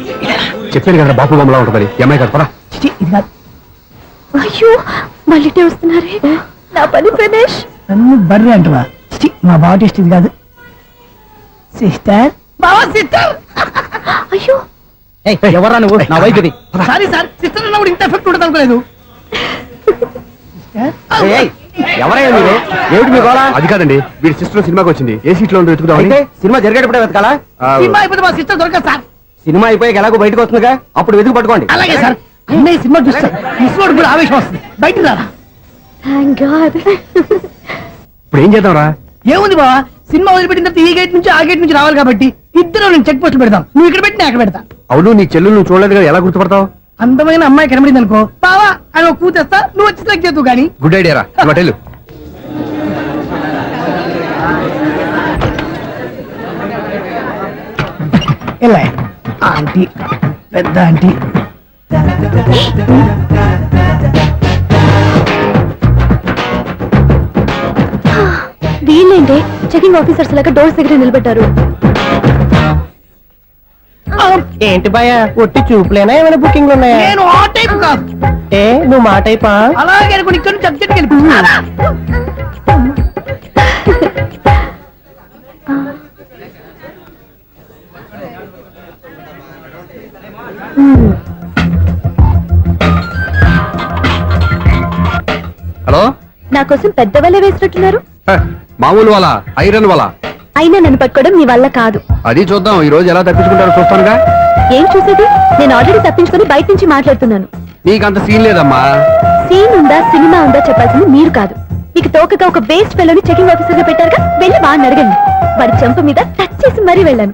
చెప్పాను కదా బాపు బొమ్మలా ఉంటుందని. ఈ అమ్మాయి కదా పరా. చిచి, ఇది కాదు. అయ్యో, మళ్ళీ వస్తున్నారే. నా పని ప్రదేశ్. నన్ను బర్రె అంటవా? చిచి, మా బావ టేస్ట్ ఇది కాదు. సిస్టర్, బావా సిస్టర్. అయ్యో, ఎవరా నువ్వు నా వైఫ్ ఇది సారీ సార్ సిస్టర్ అన్నప్పుడు ఇంత ఎఫెక్ట్ ఉండదు అనుకోలేదు ఎవరైనా మీరు ఏమిటి మీ గోళ అది కాదండి వీడి సిస్టర్ సినిమాకి వచ్చింది ఏ సీట్ లో వెతుకుదామని సినిమా జరిగేటప్పుడే వెతకాలా సినిమా అయిపోతే మా సిస్టర్ దొరకదు సార్ సినిమా అయిపోయాక ఎలాగో బయటకు వస్తుందిగా అప్పుడు వెతుకు పట్టుకోండి అలాగే సార్ అన్నయ్య సినిమా చూస్తారు మిస్వాడు కూడా ఆవేశం వస్తుంది బయట రారా థ్యాంక్ గాడ్. ఇప్పుడు ఏం చేద్దాంరా? ఏముంది బావా సినిమా వదిలిపెట్టిన తర్వాత ఈ గేట్ నుంచి ఆ గేట్ నుంచి రావాలి కాబట్టి ఇద్దరు నేను చెక్ పోస్టులు పెడతాం నువ్వు ఇక్కడ పెట్టి నేను అక్కడ పెడతా అవును నీ చెల్లెలు నువ్వు చూడలేదు కదా, ఎలా గుర్తుపడతావు? అందమైన అమ్మాయి కనబడింది అనుకో బావా అని ఒక కూతేస్తా నువ్వు వచ్చి సెలెక్ట్ చేద్దు కానీ గుడ్ ఐడియా రా హోటల్. ఎలా ఆంటీ పెద్ద ఆంటీ వీళ్ళేంటి చెకింగ్ ఆఫీసర్స్ లాగా డోర్స్ దగ్గర నిలబెట్టారు. ఏంటి భయ ఒట్టి చూపులేనా ఏమైనా బుకింగ్ ఉన్నాయా నేను ఆ టైప్ కాదు ఏ నువ్వు మా టైపా అలాగే అనుకుని ఇక్కడ నుంచి అర్జెంట్కి వెళ్ళి హలో, నా కోసం పెద్ద వలే వేసినట్టున్నారు. మామూలు వాళ్ళ ఐరన్ వాళ్ళ అయినా నన్ను పట్టుకోవడం మీ వల్ల కాదు. అది చూద్దాం ఈ రోజు ఎలా తప్పించుకుంటారో చూస్తానుగా. ఏం చూసేది? నేను ఆల్రెడీ తప్పించుకొని బయట నుంచి మాట్లాడుతున్నాను. నీకంత సీన్ లేదమ్మా. సీన్ ఉందా సినిమా ఉందా చెప్పాల్సింది మీరు కాదు. మీకు తోకగా ఒక వేస్ట్ ఫెలోని చెకింగ్ ఆఫీసర్ గా పెట్టారుగా, వెళ్ళి వాడిని అడగండి. వాడి చెంప మీద టచ్ చేసి మరీ వెళ్ళాను.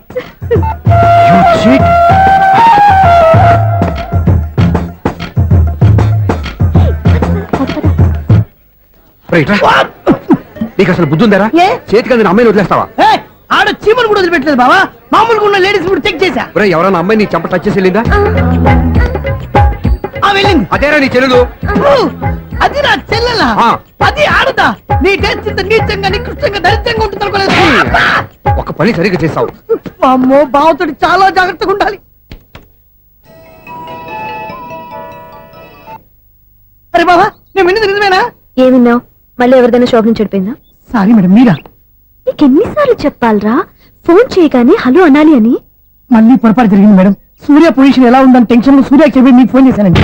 నీకు అసలు బుద్ధి ఉందారా? ఏ? చేతికి అందిన అమ్మాయిని వదిలేస్తావా? ఆడ చీమలు కూడా వదిలిపెట్టలేదు బావా మామూలుగా ఉన్న లేడీస్ కూడా చెక్ చేశా ఒరేయ్, ఎవరైనా అమ్మాయి నీ చెంప టచ్ చేసి వెళ్ళిందా? ఆ వెళ్ళింది అదేరా నీ చెల్లెలు. అది నా చెల్లెలా ఆ. అది ఆడదా నీ టేస్ట్ ఇంత నీచంగా నికృష్టంగా దరిద్రంగా ఉంటుంది అనుకోలేదు ఒక పని సరిగ్గా చేస్తావు. అమ్మో బావతోటి చాలా జాగ్రత్తగా ఉండాలి అరే బావా నేను విన్నది నిజమేనా ఏమిన్నావు? మళ్ళీ ఎవరిదైనా షాప్ నుంచి చెడిపోయిందా? సారీ మేడం మీరా నీకెన్నిసార్లు చెప్పాలరా ఫోన్ చేయగానే హలో అనాలి అని? మళ్ళీ పొరపాటు జరిగింది మేడం సూర్య పొజిషన్ ఎలా ఉందని టెన్షన్ లో సూర్య చెప్పి మీకు ఫోన్ చేశానండి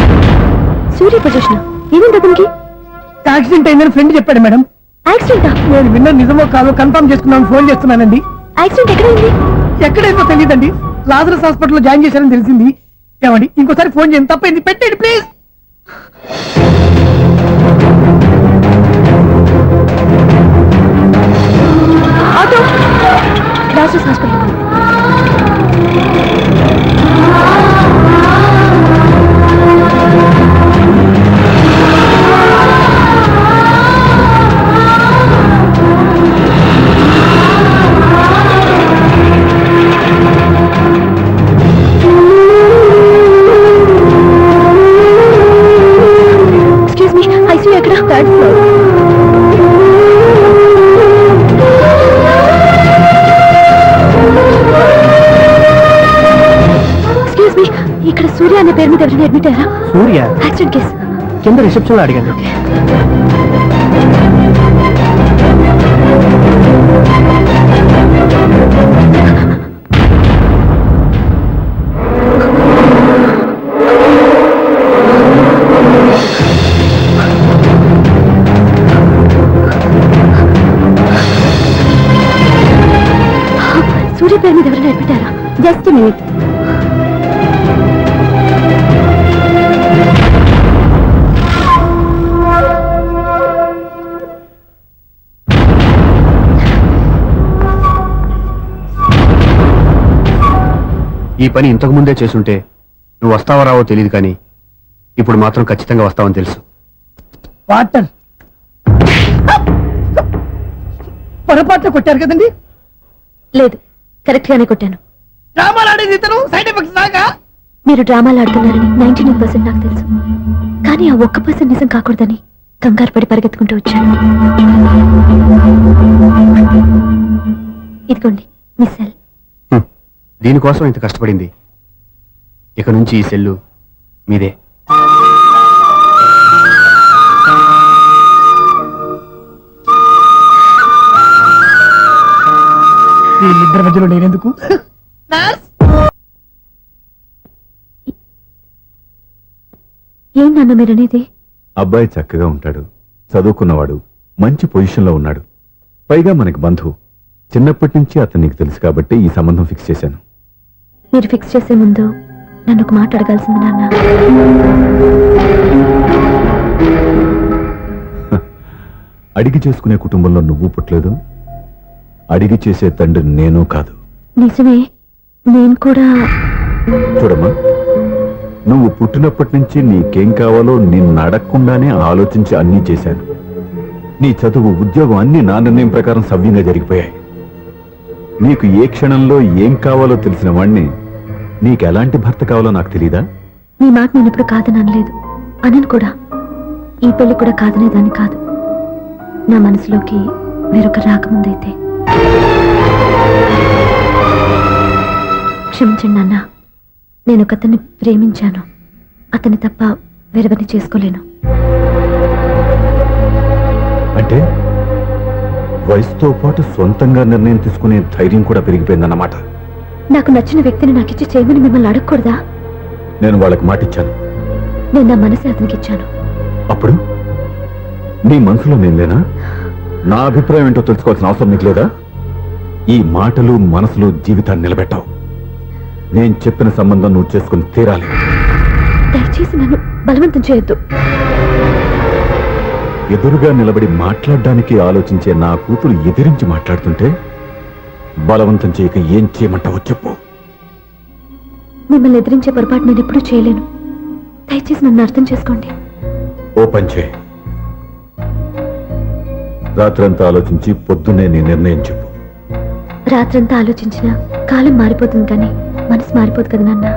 సూర్య పొజిషన్ ఏమైంది అతనికి? యాక్సిడెంట్ అయిందని ఫ్రెండ్ చెప్పాడు మేడం యాక్సిడెంటా? నేను విన్న నిజమో కాదో కన్ఫర్మ్ చేసుకున్నాను ఫోన్ చేస్తున్నానండి యాక్సిడెంట్ ఎక్కడైంది? ఎక్కడైందో తెలియదండి లాజరస్ హాస్పిటల్లో జాయిన్ చేశారని తెలిసింది ఏమండి ఇంకోసారి ఫోన్ చేయండి తప్పైంది పెట్టండి please auto Lazarus hospital. Excuse me, ICU ఎక్కడ? Third floor. ఎక్స్క్యూజ్ మీ, ఇక్కడ సూర్య అనే పేరు మీద ఎవరైనా అడ్మిట్ అయ్యారా? Surya accident case. కింద రిసెప్షన్ లో అడిగండి సూర్య పేరు మీద ఎవరైనా అడ్మిట్ అయ్యారా? Just minute. ఈ పని ఇంతకు ముందే చేసుంటే నువ్వు వస్తావో రావో తెలియదు, కానీ ఇప్పుడు మాత్రం ఖచ్చితంగా వస్తావని తెలుసు. వాటర్ పొరపాట్లు కొట్టారు కదండి లేదు, కరెక్ట్ గానే కొట్టాను. డ్రామాలు ఆడేది ఇతను సైడ్ ఎఫెక్ట్స్ దాకా మీరు డ్రామాలు ఆడుతున్నారని 99% నాకు తెలుసు, కానీ ఆ 1% నిజం కాకూడదని కంగారు పడి పరిగెత్తుకుంటూ వచ్చాను. ఇదిగోండి మీ సెల్. దీనికోసం ఇంత కష్టపడింది. ఇక నుంచి ఈ సెల్లు మీదే. వీళ్ళిద్దరి మధ్యలో నేనెందుకు ఏం నాన్న మీరనేది? అబ్బాయి చక్కగా ఉంటాడు, చదువుకున్నవాడు, మంచి పొజిషన్లో ఉన్నాడు. పైగా మనకి బంధువు. చిన్నప్పటి నుంచి అతను నీకు తెలుసు కాబట్టి ఈ సంబంధం ఫిక్స్ చేశాను. మీరు ఫిక్స్ చేసే ముందు నన్ను ఒక మాట అడగాల్సింది నాన్న. అడిగి చేసుకునే కుటుంబంలో నువ్వు పుట్టలేదు, అడిగి చేసే తండ్రి నేను కాదు. నిజమే, నేను కూడా. చూడమ్మా, నువ్వు పుట్టినప్పటి నుంచి నీకేం కావాలో నిన్ను అడగకుండానే ఆలోచించి అన్నీ చేశాను. నీ చదువు, ఉద్యోగం అన్నీ నా నిర్ణయం ప్రకారం సవ్యంగా జరిగిపోయాయి. నీకు ఏ క్షణంలో ఏం కావాలో తెలిసిన వాణ్ణి నీకు ఎలాంటి భర్త కావాలో నాకు తెలీదా? మీ మాట నేను ఎప్పుడు కాదని అనలేదు, అనను కూడా. ఈ పెళ్లి కూడా కాదనేదాన్ని కాదు. నా మనసులోకి వేరొక రాకముందైతే. క్షమించండి నాన్న, నేను ఒక అతన్ని ప్రేమించాను. అతన్ని తప్ప వేరెవరిని చేసుకోలేను. అంటే వయసుతో పాటు సొంతంగా నిర్ణయం తీసుకునే ధైర్యం కూడా పెరిగిపోయిందన్నమాట. నాకు నచ్చిన వ్యక్తిని నాకిచ్చి చేయమని మిమ్మల్ని అడగకూడదా? నేను వాళ్ళకి మాటిచ్చాను. నేను నా మనసే అతనికి ఇచ్చాను. అప్పుడు నీ మనసులో నేను లేనా? నా అభిప్రాయం ఏంటో తెలుసుకోవాల్సిన అవసరం నీకు లేదా? ఈ మాటలు, మనసులు జీవితాన్ని నిలబెట్టావు. నేను చెప్పిన సంబంధం నువ్వు చేసుకుని తీరాలి. దయచేసి నన్ను బలవంతం చేయొద్దు. ఎదురుగా నిలబడి మాట్లాడడానికి ఆలోచించే నా కూతురు ఎదిరించి మాట్లాడుతుంటే బలవంతం చేయక ఏం చేయమంటావో చెప్పు. మిమ్మల్ని ఎదిరించే పొరపాటు నేను ఎప్పుడూ చేయలేను. దయచేసి నన్ను అర్థం చేసుకోండి. ఓ పని చేయి, రాత్రంతా ఆలోచించి పొద్దున్నే నీ నిర్ణయం చెప్పు. రాత్రంతా ఆలోచించినా కాలం మారిపోతుంది, కానీ మనసు మారిపోదు కదా నాన్న.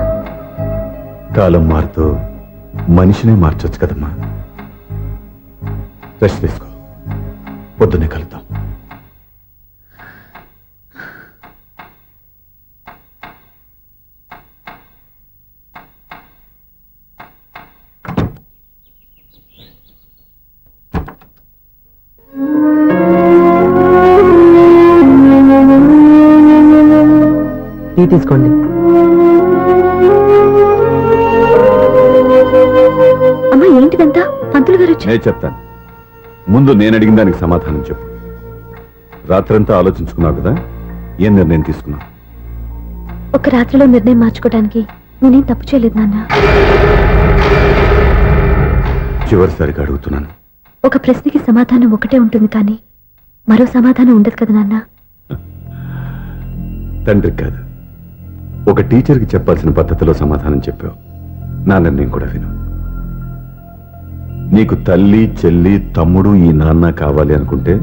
కాలం మారుతూ మనిషినే మార్చొచ్చు కదమ్మా. రెస్ట్ తీసుకో, పొద్దున్నే కలుద్దాం. టీ తీసుకోండి. అమ్మా, ఏంటిదంతా? పంతులు గారు వచ్చి. నేను చెప్తాను, ముందు నేను అడిగిన దానికి సమాధానం చెప్పు. రాత్రంతా ఆలోచించుకున్నావు కదా, ఏం నిర్ణయం తీసుకున్నావు? ఒక రాత్రిలో నిర్ణయం మార్చుకోవడానికి నేనేం తప్పు చేయలేదు నాన్న. చివరిసారిగా అడుగుతున్నాను. ఒక ప్రశ్నకి సమాధానం ఒకటే ఉంటుంది, కానీ మరో సమాధానం ఉండదు కదా నాన్న. తండ్రికి కాదు, ఒక టీచర్కి చెప్పాల్సిన పద్ధతిలో సమాధానం చెప్పావు. నా నిర్ణయం కూడా విను. నీకు తల్లి, చెల్లి, తమ్ముడు, ఈ నాన్న కావాలి అనుకుంటే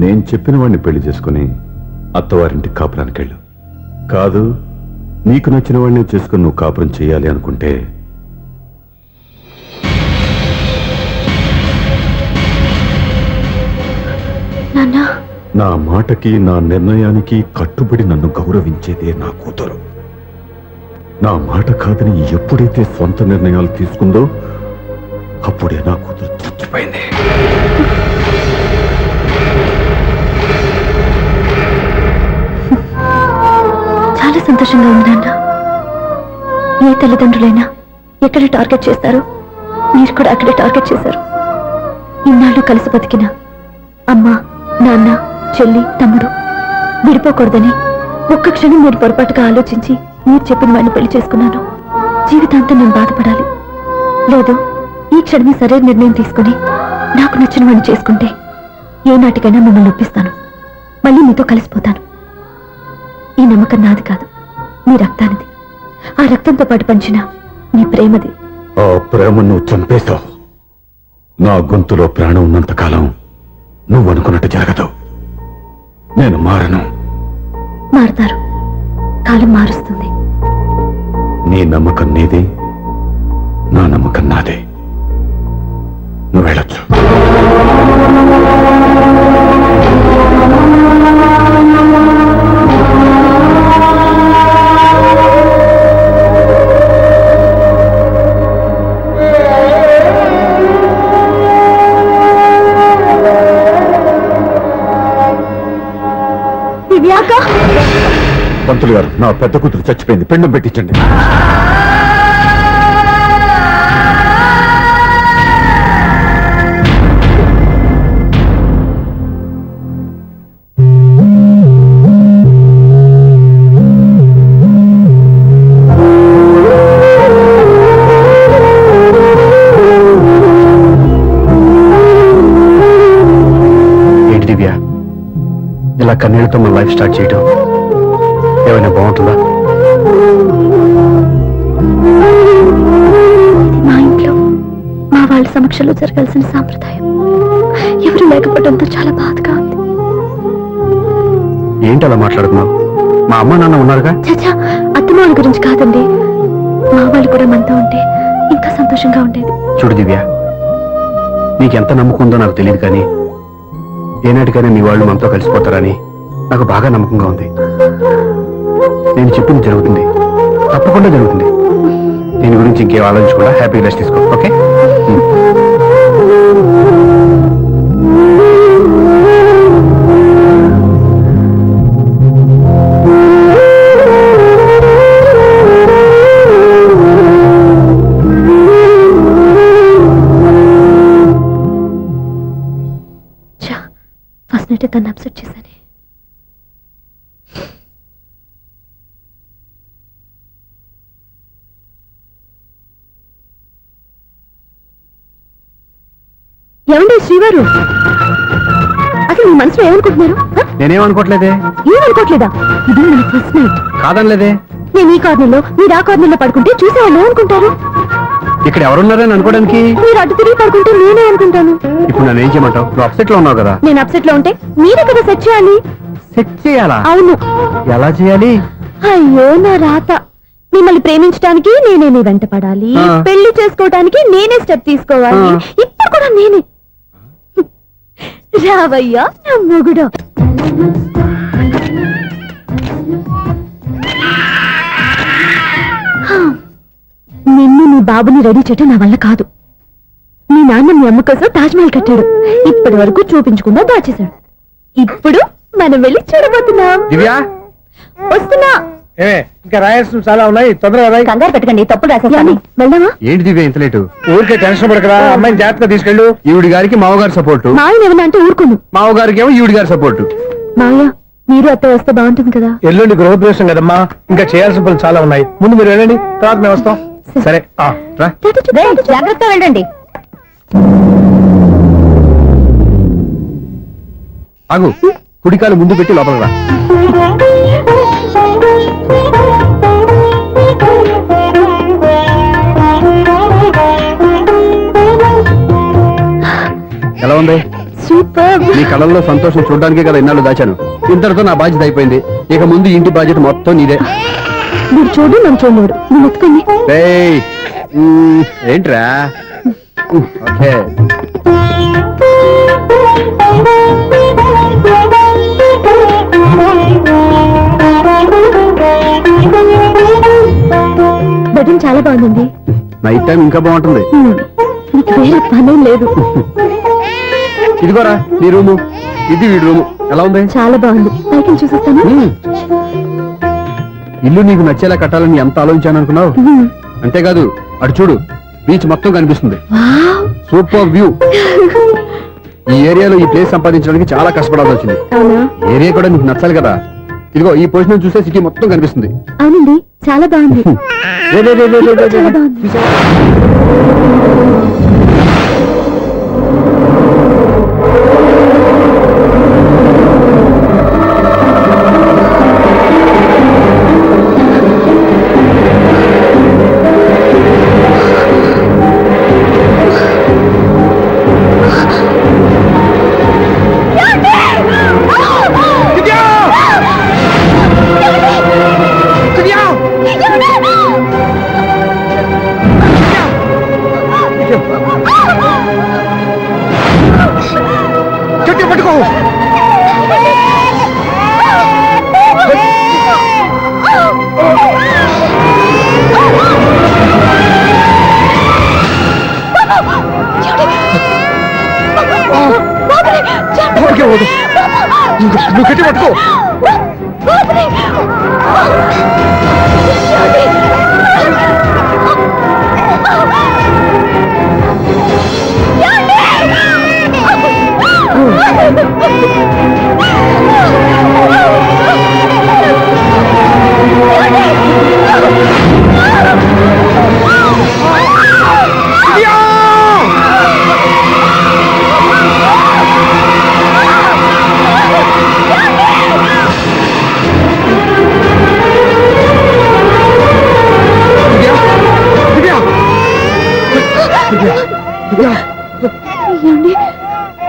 నేను చెప్పిన వాడిని పెళ్లి చేసుకుని అత్తవారింటికి కాపురానికి వెళ్ళు. కాదు, నీకు నచ్చిన వాడిని చేసుకుని నువ్వు కాపురం చేయాలి అనుకుంటే నాన్న, నా మాటకి, నా నిర్ణయానికి కట్టుబడి నన్ను గౌరవించేదే నా కూతురు. నా మాట కాదని ఎప్పుడైతే సొంత నిర్ణయాలు తీసుకుందో అప్పుడే నా కూతురు చచ్చిపోయింది. చాలా సంతోషంగా ఉంది నాన్న. ఏ తల్లిదండ్రులైనా ఎక్కడ టార్గెట్ చేస్తారో మీరు కూడా అక్కడే టార్గెట్ చేశారు. ఇన్నాళ్ళు కలిసి బతికిన అమ్మ, నాన్న, చెల్లి, తమ్ముడు విడిపోకూడదని ఒక్క క్షణం మీరు పొరపాటుగా ఆలోచించి మీరు చెప్పిన వాడిని పెళ్లి చేసుకున్నాను. జీవితాంతం నేను బాధపడాలి? లేదు, ఈ క్షణమే సరైన నిర్ణయం తీసుకుని నాకు నచ్చిన వాడిని చేసుకుంటే ఏ నాటికైనా మిమ్మల్ని ఒప్పిస్తాను. మళ్ళీ మీతో కలిసిపోతాను. ఈ నమ్మకం నాది కాదు, మీ రక్తానిది. ఆ రక్తంతో పాటు పంచిన నీ ప్రేమది. ఆ ప్రేమ నువ్వు చంపేశావు. నా గొంతులో ప్రాణం ఉన్నంత కాలం నువ్వు అనుకున్నట్టు జరగదు. నేను మారను. మారుతారు, కాలం మారుస్తుంది. నీ నమ్మకం నీది, నా నమ్మకం నాదే. నువ్వు వెళ్ళొచ్చు. పంతులు గారు, నా పెద్ద కూతురు చచ్చిపోయింది, పిండం పెట్టించండి. ఇలా కన్నీళ్ళతో మన లైఫ్ స్టార్ట్ చేయటం ఏమైనా బాగుంటుందా? మా ఇంట్లో మా వాళ్ళ సమక్షంలో జరగాల్సిన సాంప్రదాయం ఎవరు లేకపోవడంతో చాలా బాధగా ఉంది. ఏంటి అలా మాట్లాడుతున్నావు? మా అమ్మ నాన్న ఉన్నారుగా. చచ్చా, అత్తమాల గురించి కాదండి, మా వాళ్ళు కూడా మనతో ఉంటే ఇంకా సంతోషంగా ఉండేది. చూడు దివ్య, నీకెంత నమ్మకం ఉందో నాకు తెలియదు, కానీ ఏనాటికైనా నీ వాళ్ళు మనతో కలిసిపోతారని నాకు బాగా నమ్మకంగా ఉంది. నేను చెప్పింది జరుగుతుంది, తప్పకుండా జరుగుతుంది. దీని గురించి ఇంకేం ఆలోచించకుండా హ్యాపీ రెస్ట్ తీసుకో. ఓకే? ఫస్ట్ నైట్ తను అప్సెట్ చేశాను. ఏమండి శ్రీవారు, అసలు మీ మనసులో ఏమనుకుంటున్నారు? నేనేమనుకోవట్లేదే. ఏమనుకోవట్లేదా? ఇది మన ఫస్ట్ నైట్. కాదనలేదే. నేను ఈ కార్నర్లో మీరు ఆ కార్నర్లో పడుకుంటే చూసేవాళ్ళు ఏమనుకుంటారు? ఇక్కడ ఎవరున్నారని అనుకోవడానికి. మీరు అటు తిరిగి పడుకుంటే నేనే అనుకుంటాను. ఇప్పుడు నన్ను ఏం చేయమంటావు? నువ్వు అప్సెట్ లో ఉన్నావు కదా. నేను అప్సెట్ లో ఉంటే మీరే కదా సెట్ చేయాలి. సెట్ చేయాలా? అవును. ఎలా చేయాలి? అయ్యో నా రాత. మిమ్మల్ని ప్రేమించడానికి నేనే మీ వెంట పడాలి, పెళ్లి చేసుకోవడానికి నేనే స్టెప్ తీసుకోవాలి. ఇప్పుడు కూడా నేనే. రావయ్యా నా మొగుడు. నిన్ను నీ బాబుని రెడీ చేయటం నా వల్ల కాదు. మీ నాన్న మీ అమ్మ కోసం తాజ్ మహల్ కట్టాడు, ఇప్పటి వరకు చూపించకుండా దాచేశాడు. ఇప్పుడు మనం వెళ్ళి చూడబోతున్నాం. దివ్యా, వస్తున్నా. ఇంకా రాయాల్సిన చాలా ఉన్నాయి, తొందరగా రాయి. కంగారు పెట్టకండి, తప్పులు రాసేస్తాను. వెళ్దామా? ఏంటి దివ్య ఇంత లేటు? ఊరికే టెన్షన్ పడకరా, అమ్మాయిని జాగ్రత్తగా తీసుకెళ్ళు. ఈవిడి గారికి మావగారు సపోర్టు, మాయన ఏమన్నా అంటే ఊరుకోను. మావగారికి ఏమో ఈవిడి గారి సపోర్టు. మావయ్య, మీరు అత్త వస్తే బాగుంటుంది కదా. ఎల్లుండి గృహప్రవేశం కదమ్మా, ఇంకా చేయాల్సిన పనులు చాలా ఉన్నాయి. ముందు మీరు వెళ్ళండి, తర్వాత మేము వస్తాం. సరే రా. జాగ్రత్తగా వెళ్ళండి. ఆగు, కుడికాలు ముందు పెట్టి లోపల రా. ఎలా ఉంది? సూపర్. నీ కళ్ళల్లో సంతోషం చూడడానికే కదా ఇన్నాళ్ళు దాచాను. ఇంతటితో నా బాధ్యత అయిపోయింది. ఇక ముందు ఇంటి బాధ్యత మొత్తం నీదే. మీరు చూడు, నన్ను చూడలేడు. నేను ఎత్తుకోండి. ఏయ్, ఏంట్రా? ఓకే. బెడ్రూమ్ చాలా బాగుందండి. నైట్ టైం ఇంకా బాగుంటుంది. మీకు వేరే పనేం లేదు. ఇదిగోరా నీ రూము, ఇది వీడి రూము. ఎలా ఉంది? చాలా బాగుంది. పైకి చూసేస్తాను. ఇల్లు నీకు నచ్చేలా కట్టాలని ఎంత ఆలోచించాను అనుకున్నావు? అంతేకాదు, అటు చూడు, బీచ్ మొత్తం కనిపిస్తుంది. Super view. ఈ ఏరియాలో ఈ ప్లేస్ సంపాదించడానికి చాలా కష్టపడాల్సి వచ్చింది. అవునా? ఏరియా కూడా నీకు నచ్చాలి కదా. ఇదిగో ఈ పొజిషన్ చూస్తే సిటీ మొత్తం కనిపిస్తుంది. అవునండి, చాలా బాగుంది. చాలా బాగుంది. నువ్వు గట్టి పట్టుకో. Yeah!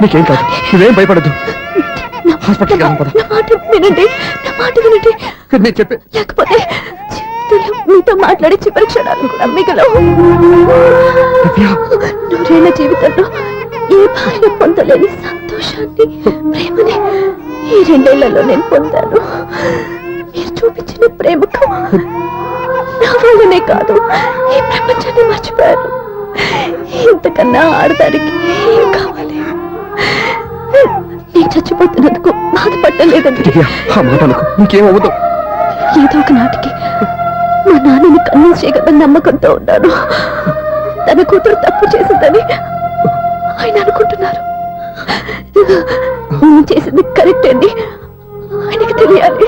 నీకేం కాదు, నువ్వేం భయపడద్దు. హాస్పిటల్కి వెళ్దాం పద. నా మాట వినండి, నా మాట వినండి. నేను చెప్పే లేకపోతే జీవితంలో మీతో మాట్లాడే చివరి క్షణాలు కూడా మిగలవు. నూరేళ్ల జీవితంలో ఏ భార్య పొందలేని సంతోషాన్ని, ప్రేమని ఈ 2 ఏళ్లలో నేను పొందాను. మీరు చూపించిన ప్రేమకు నా వాళ్ళనే కాదు, ఈ ప్రపంచాన్ని మర్చిపోయాను. ఇంతకన్నా ఆడదానికి ఏం కావాలి? నేను చచ్చిపోతున్నందుకు బాధపడలేదండి. ఆ మాట అనుకో, నీకేమవుతావు. ఏదో ఒక నాటికి మా నాన్నని కన్విన్స్ చేయగల నమ్మకంతో ఉన్నాను. తన కూతురు తప్పు చేసిందని ఆయన అనుకుంటున్నారు. నేను చేసింది కరెక్ట్ అండి, ఆయనకి తెలియాలి.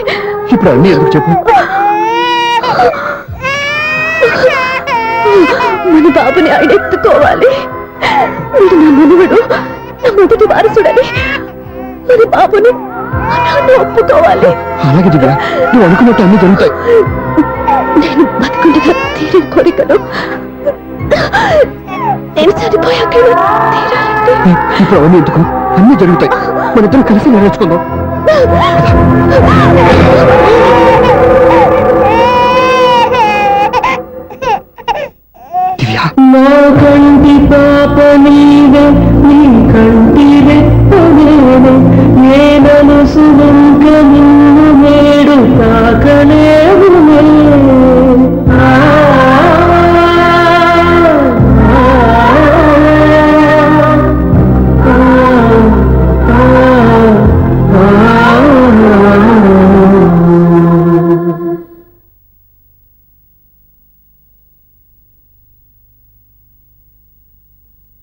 ఇప్పుడు అన్నీ ఎందుకు చెప్పు. మన బాబుని ఆయన ఎత్తుకోవాలి. మీరు నా మనవడు, నా మొదటి వారసుడని మన బాబుని మా నాన్న ఒప్పుకోవాలి. అలాగే దివ్య, నువ్వు అనుకున్నట్టు అన్ని జరుగుతాయి. నేను బతుకుండగా తీరిన కోరికలు నేను చనిపోయాక తీరాలంటే ఇప్పుడు అవన్నీ ఎందుకు, అన్ని జరుగుతాయి. మన ఇద్దరం కలిసి నేర్చుకుందాం. దివ్య, నా కంటి పాప నీవే, నీ కంటి రెప్పవేనే, నేనను సువంక నిన్ను నేడు తాకలేవునే.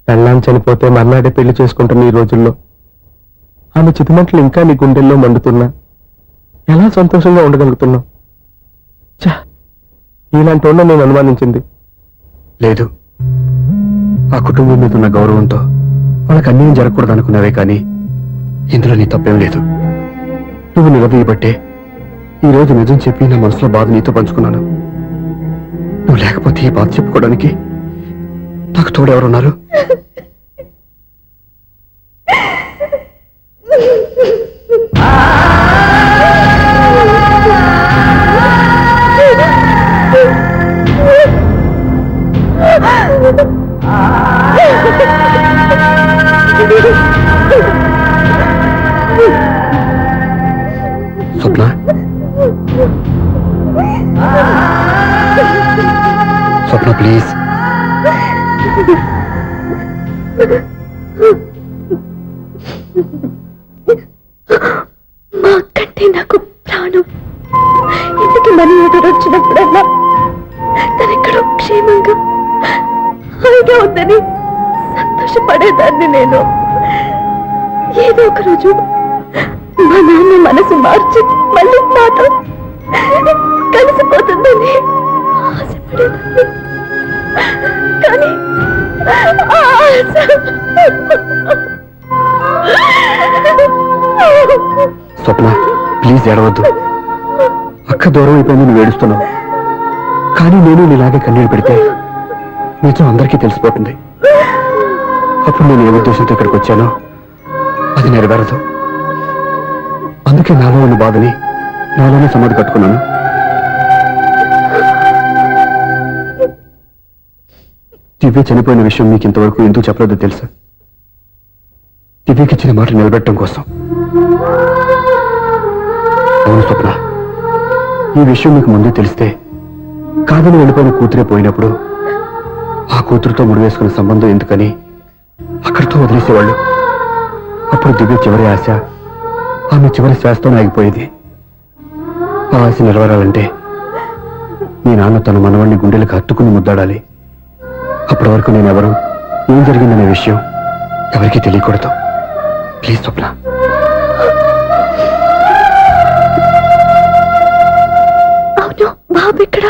పెళ్ళాం చనిపోతే మర్నాడే పెళ్లి చేసుకుంటున్న ఈ రోజుల్లో ఆమె చితిమంటలు ఇంకా నీ గుండెల్లో మండుతున్నా ఎలా సంతోషంగా ఉండగలుగుతున్నావు? ఛా, ఇలాంటి వాళ్ళని నేను అనుమానించింది లేదు. ఆ కుటుంబం మీద ఉన్న గౌరవంతో వాళ్ళకి అన్యాయం జరగకూడదు అనుకున్నావే కానీ ఇందులో నీ తప్పేం లేదు. నువ్వు నిలదీయబట్టే ఈ రోజు నిజం చెప్పి నా మనసులో బాధ నీతో పంచుకున్నాను. నువ్వు లేకపోతే ఈ బాధ చెప్పుకోవడానికి నాకు తోడెవరున్నారు? స్వప్న, స్వప్న ప్లీజ్. మా కంటే నాకు ప్రాణం. ఇంటికి మనీ ఆర్డర్ వచ్చినప్పుడల్లా తనెక్కడో క్షేమంగా హాయిగా ఉందని సంతోషపడేదాన్ని నేను. ఏదో ఒక రోజు మా నాన్న మనసు మార్చి మళ్ళీ నాతో కలిసిపోతుందని ఆశపడేదాన్ని. కానీ ఆ ఆశ స్వప్న ప్లీజ్ ఏడవద్దు. అక్క దూరం అయిపోయింది, నువ్వు ఏడుస్తున్నావు. కానీ నేను నీలాగే కన్నీళ్ళు పెడితే నిజం అందరికీ తెలిసిపోతుంది. అప్పుడు నేను ఏ ఉద్దేశంతో ఇక్కడికి వచ్చానో అది నెరవేరదు. అందుకే నాలో ఉన్న బాధని నాలోనే సమాధి కట్టుకున్నాను. దివ్య చనిపోయిన విషయం మీకు ఇంతవరకు ఎందుకు చెప్పలేదో తెలుసా? దివ్యకి ఇచ్చిన మాట నిలబెట్టడం కోసం. అవును స్వప్న, ఈ విషయం మీకు ముందే తెలిస్తే కాదని వెళ్ళిపోయిన కూతురే పోయినప్పుడు ఆ కూతురుతో ముడివేసుకున్న సంబంధం ఎందుకని అక్కడితో వదిలేసేవాళ్ళు. అప్పుడు దివ్య చివరి ఆశ ఆమె చివరి శ్వాసతో ఆగిపోయేది. ఆ ఆశ నెరవేరాలంటే మీ నాన్న తన మనవాడిని గుండెలకు హత్తుకుని ముద్దాడాలి. అప్పటి వరకు నేనెవరు, ఏం జరిగిందనే విషయం ఎవరికీ తెలియకూడదు. ప్లీజ్ స్వప్న. అవును, బాబు ఇక్కడ.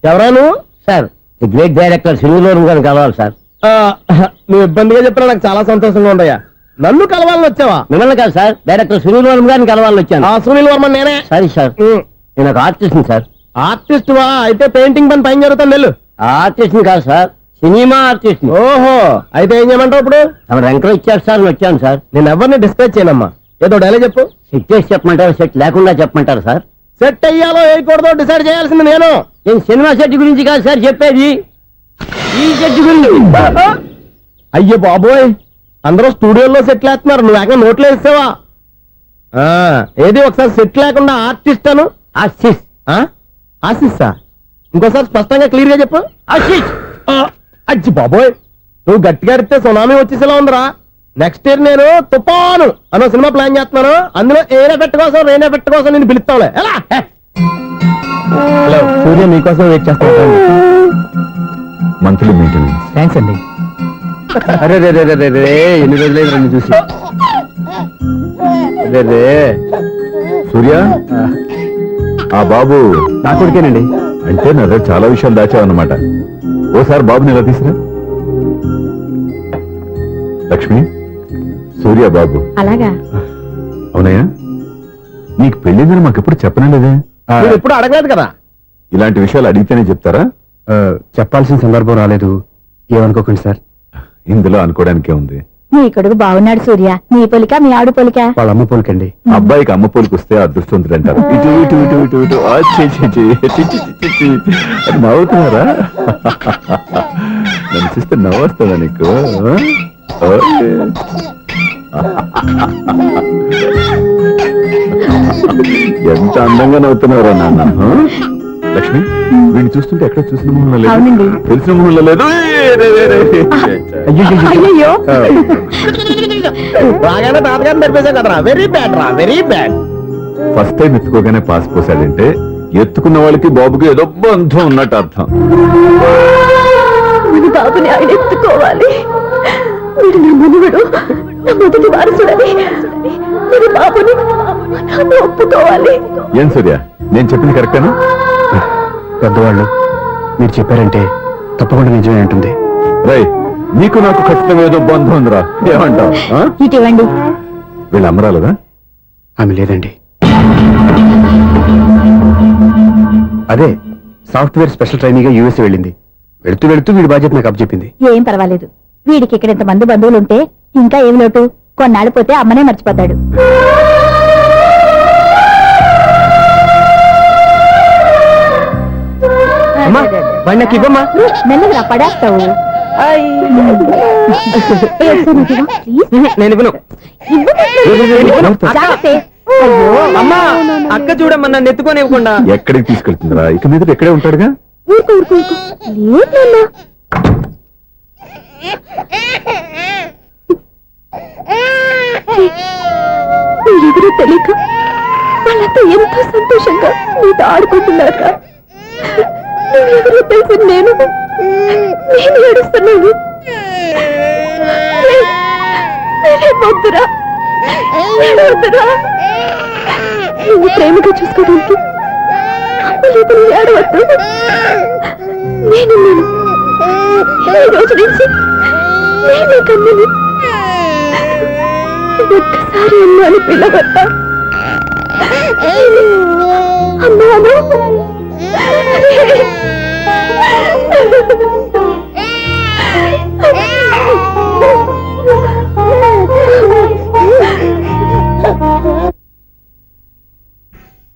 ఎవరాను సార్? ది గ్రేట్ డైరెక్టర్ సినిమాలో గారిని కలవాలి సార్. నువ్వు ఇబ్బందిగా చెప్పినా నాకు చాలా సంతోషంగా ఉండయా. నన్ను కలవాలని వచ్చావా? మిమ్మల్ని కాదు సార్, డైరెక్టర్ సునీల్ వర్మ గారిని కలవాలని వచ్చాను. ఆ సునీల్ వర్మ నేనే. సరే సార్, నేను ఒక ఆర్టిస్ట్ సార్. ఆర్టిస్ట్ వా? అయితే పెయింటింగ్ పని పైన జరుగుతాను వెళ్ళు. ఆర్టిస్ట్ కాదు సార్, సినిమా ఆర్టిస్ట్. ఓహో, అయితే ఏం చేయమంటావు ఇప్పుడు? తమ ఎంకరేజ్ ఇచ్చారు సార్, వచ్చాను సార్. నేను ఎవరిని డిస్కస్ చేయనమ్మా, ఏదో డైలాగ్ చెప్పు. సెట్ చేసి చెప్పమంటారు, సెట్ లేకుండా చెప్పమంటారు సార్? సెట్ అయ్యాలో వేయకూడదో డిసైడ్ చేయాల్సింది నేను. నేను సినిమా సెట్ గురించి కాదు సార్ చెప్పేది, ఈ సెట్ గురించి. అయ్యో బాబోయ్, అందరూ స్టూడియోలో సెట్ వేస్తున్నారు, నువ్వు ఏకంగా నోట్లో వేస్తావా? ఏది ఒకసారి సెట్ లేకుండా ఆర్టిస్ట్ అను. ఆశిష్. ఆశిస్సా? ఇంకోసారి స్పష్టంగా క్లియర్ గా చెప్పు. ఆశిష్. అచ్చి బాబోయ్, నువ్వు గట్టిగా అడిగితే సునామీ వచ్చేసేలా ఉందిరా. నెక్స్ట్ ఇయర్ నేను తుఫాను అనో సినిమా ప్లాన్ చేస్తున్నాను, అందులో ఏన్ ఎఫెక్ట్ కోసం రెయిన్ ఎఫెక్ట్ కోసం నేను పిలుస్తావులే. ఎలా? హలో, సూర్య మీకోసం వెయిట్ చేస్తాను. Monthly maintenance. థ్యాంక్స్ అండి. అరే రే రే రే రే, ఎన్ని రోజులైంది నన్ను చూసి. అరే రే, సూర్య, ఆ బాబు నా కొడుకేనండి. అంటే నా దగ్గర చాలా విషయాలు దాచావన్నమాట. ఓసారి బాబుని ఎలా తీసురా. లక్ష్మి, సూర్య బాబు. అలాగా? అవునయ్యా, నీకు పెళ్ళిందని మాకెప్పుడు చెప్పనలేదే. నువ్వు ఎప్పుడు అడగలేదు కదా. ఇలాంటి విషయాలు అడిగితేనే చెప్తారా? చెప్పాల్సిన సందర్భం రాలేదు, ఏమనుకోకండి సార్. ఇందులో అనుకోవడానికే ఉంది. నీ కొడుకు బాగున్నాడు సూర్య, నీ పొలిక మీ ఆడు పొలిక. వాళ్ళ అమ్మ పోలికండి. అబ్బాయికి అమ్మ పోలికి వస్తే అదృష్టవంతుడు అంటారు. ఇటు ఇటు ఇటు ఇటు ఇటు ఆ, ఛీ, ఛీ, ఛీ, ఛీ, ఛీ, ఛీ, ఛీ. అది నవ్వుతున్నారా? నన్ను చూస్తే నవ్వొస్తుందా నీకు? ఓకే. ఎంత అందంగా నవ్వుతున్నారా నాన్న. లక్ష్మి, వీడిని చూస్తుంటే ఎక్కడ చూసిన మొహంలో లేదు, అవునండి. తెలిసిన మొహంలో లేదు. అయ్యో, బాగానే తాతగారిని నడిపేశాం కదరా. వెరీ బ్యాడ్ రా, వెరీ బ్యాడ్. ఫస్ట్ టైం ఎత్తుకోగానే పాస్ పోసాడంటే ఎత్తుకున్న వాళ్ళకి బాబుకి ఏదో బంధం ఉన్నట్టు అర్థం. మన బాబుని ఆయన ఎత్తుకోవాలి. వీడు నా మనువడు, నా మొదటి వారసుడని మన బాబుని మనం ఒప్పుకోవాలి. ఏం సూర్య, నేను చెప్పింది కరెక్టేనా? పెద్దవాళ్ళు మీరు చెప్పారంటే తప్పకుండా నిజమే ఉంటుంది. రై, నీకు నాకు ఖచ్చితంగా ఏదో బంధం ఉందిరా, ఏమంటావు? ఇటువంటి వీళ్ళు అమ్మరాలదా? ఆమె లేదండి. అదే సాఫ్ట్వేర్ స్పెషల్ ట్రైనింగ్ గా యూఎస్ వెళ్ళింది. వెళుతూ వెళుతూ వీడి బాధ్యత నాకు అప్పచెప్పింది. ఏం పర్వాలేదు, వీడికి ఇక్కడ ఇంతమంది బంధువులుంటే ఇంకా ఏం లోటు. కొన్నాళ్ళు పోతే అమ్మనే మర్చిపోతాడు. అమ్మా, బండి నాకు ఇవ్వమ్మా. మెల్లగా పడేస్తావు. నేను ఇవ్వను. అమ్మా, అక్క చూడమ్మా, నన్ను ఎత్తుకొని ఇవ్వకుండా. ఎక్కడికి తీసుకెళ్తుందిరా? ఇక మీద ఎక్కడే ఉంటాడుగా. ఊరుకో ఊరుకో ఊరుకో. లేదు నాన్న. మీరెవరో తెలియక వాళ్ళంతా ఎంతో సంతోషంగా మీతో ఆడుకుంటున్నారా? నువ్వెవరో తెలిసి నేను ఏడుస్తున్నాను. వద్దురా, ఏడవద్దురా. నువ్వు ప్రేమగా చూసుకోవడానికి అమ్మలేదు, ఏడవద్దు. నేను ఈ రోజు నుంచి నేనే కన్నని. ఒక్కసారి అన్నాను పిల్లవద్దా. అన్నాను.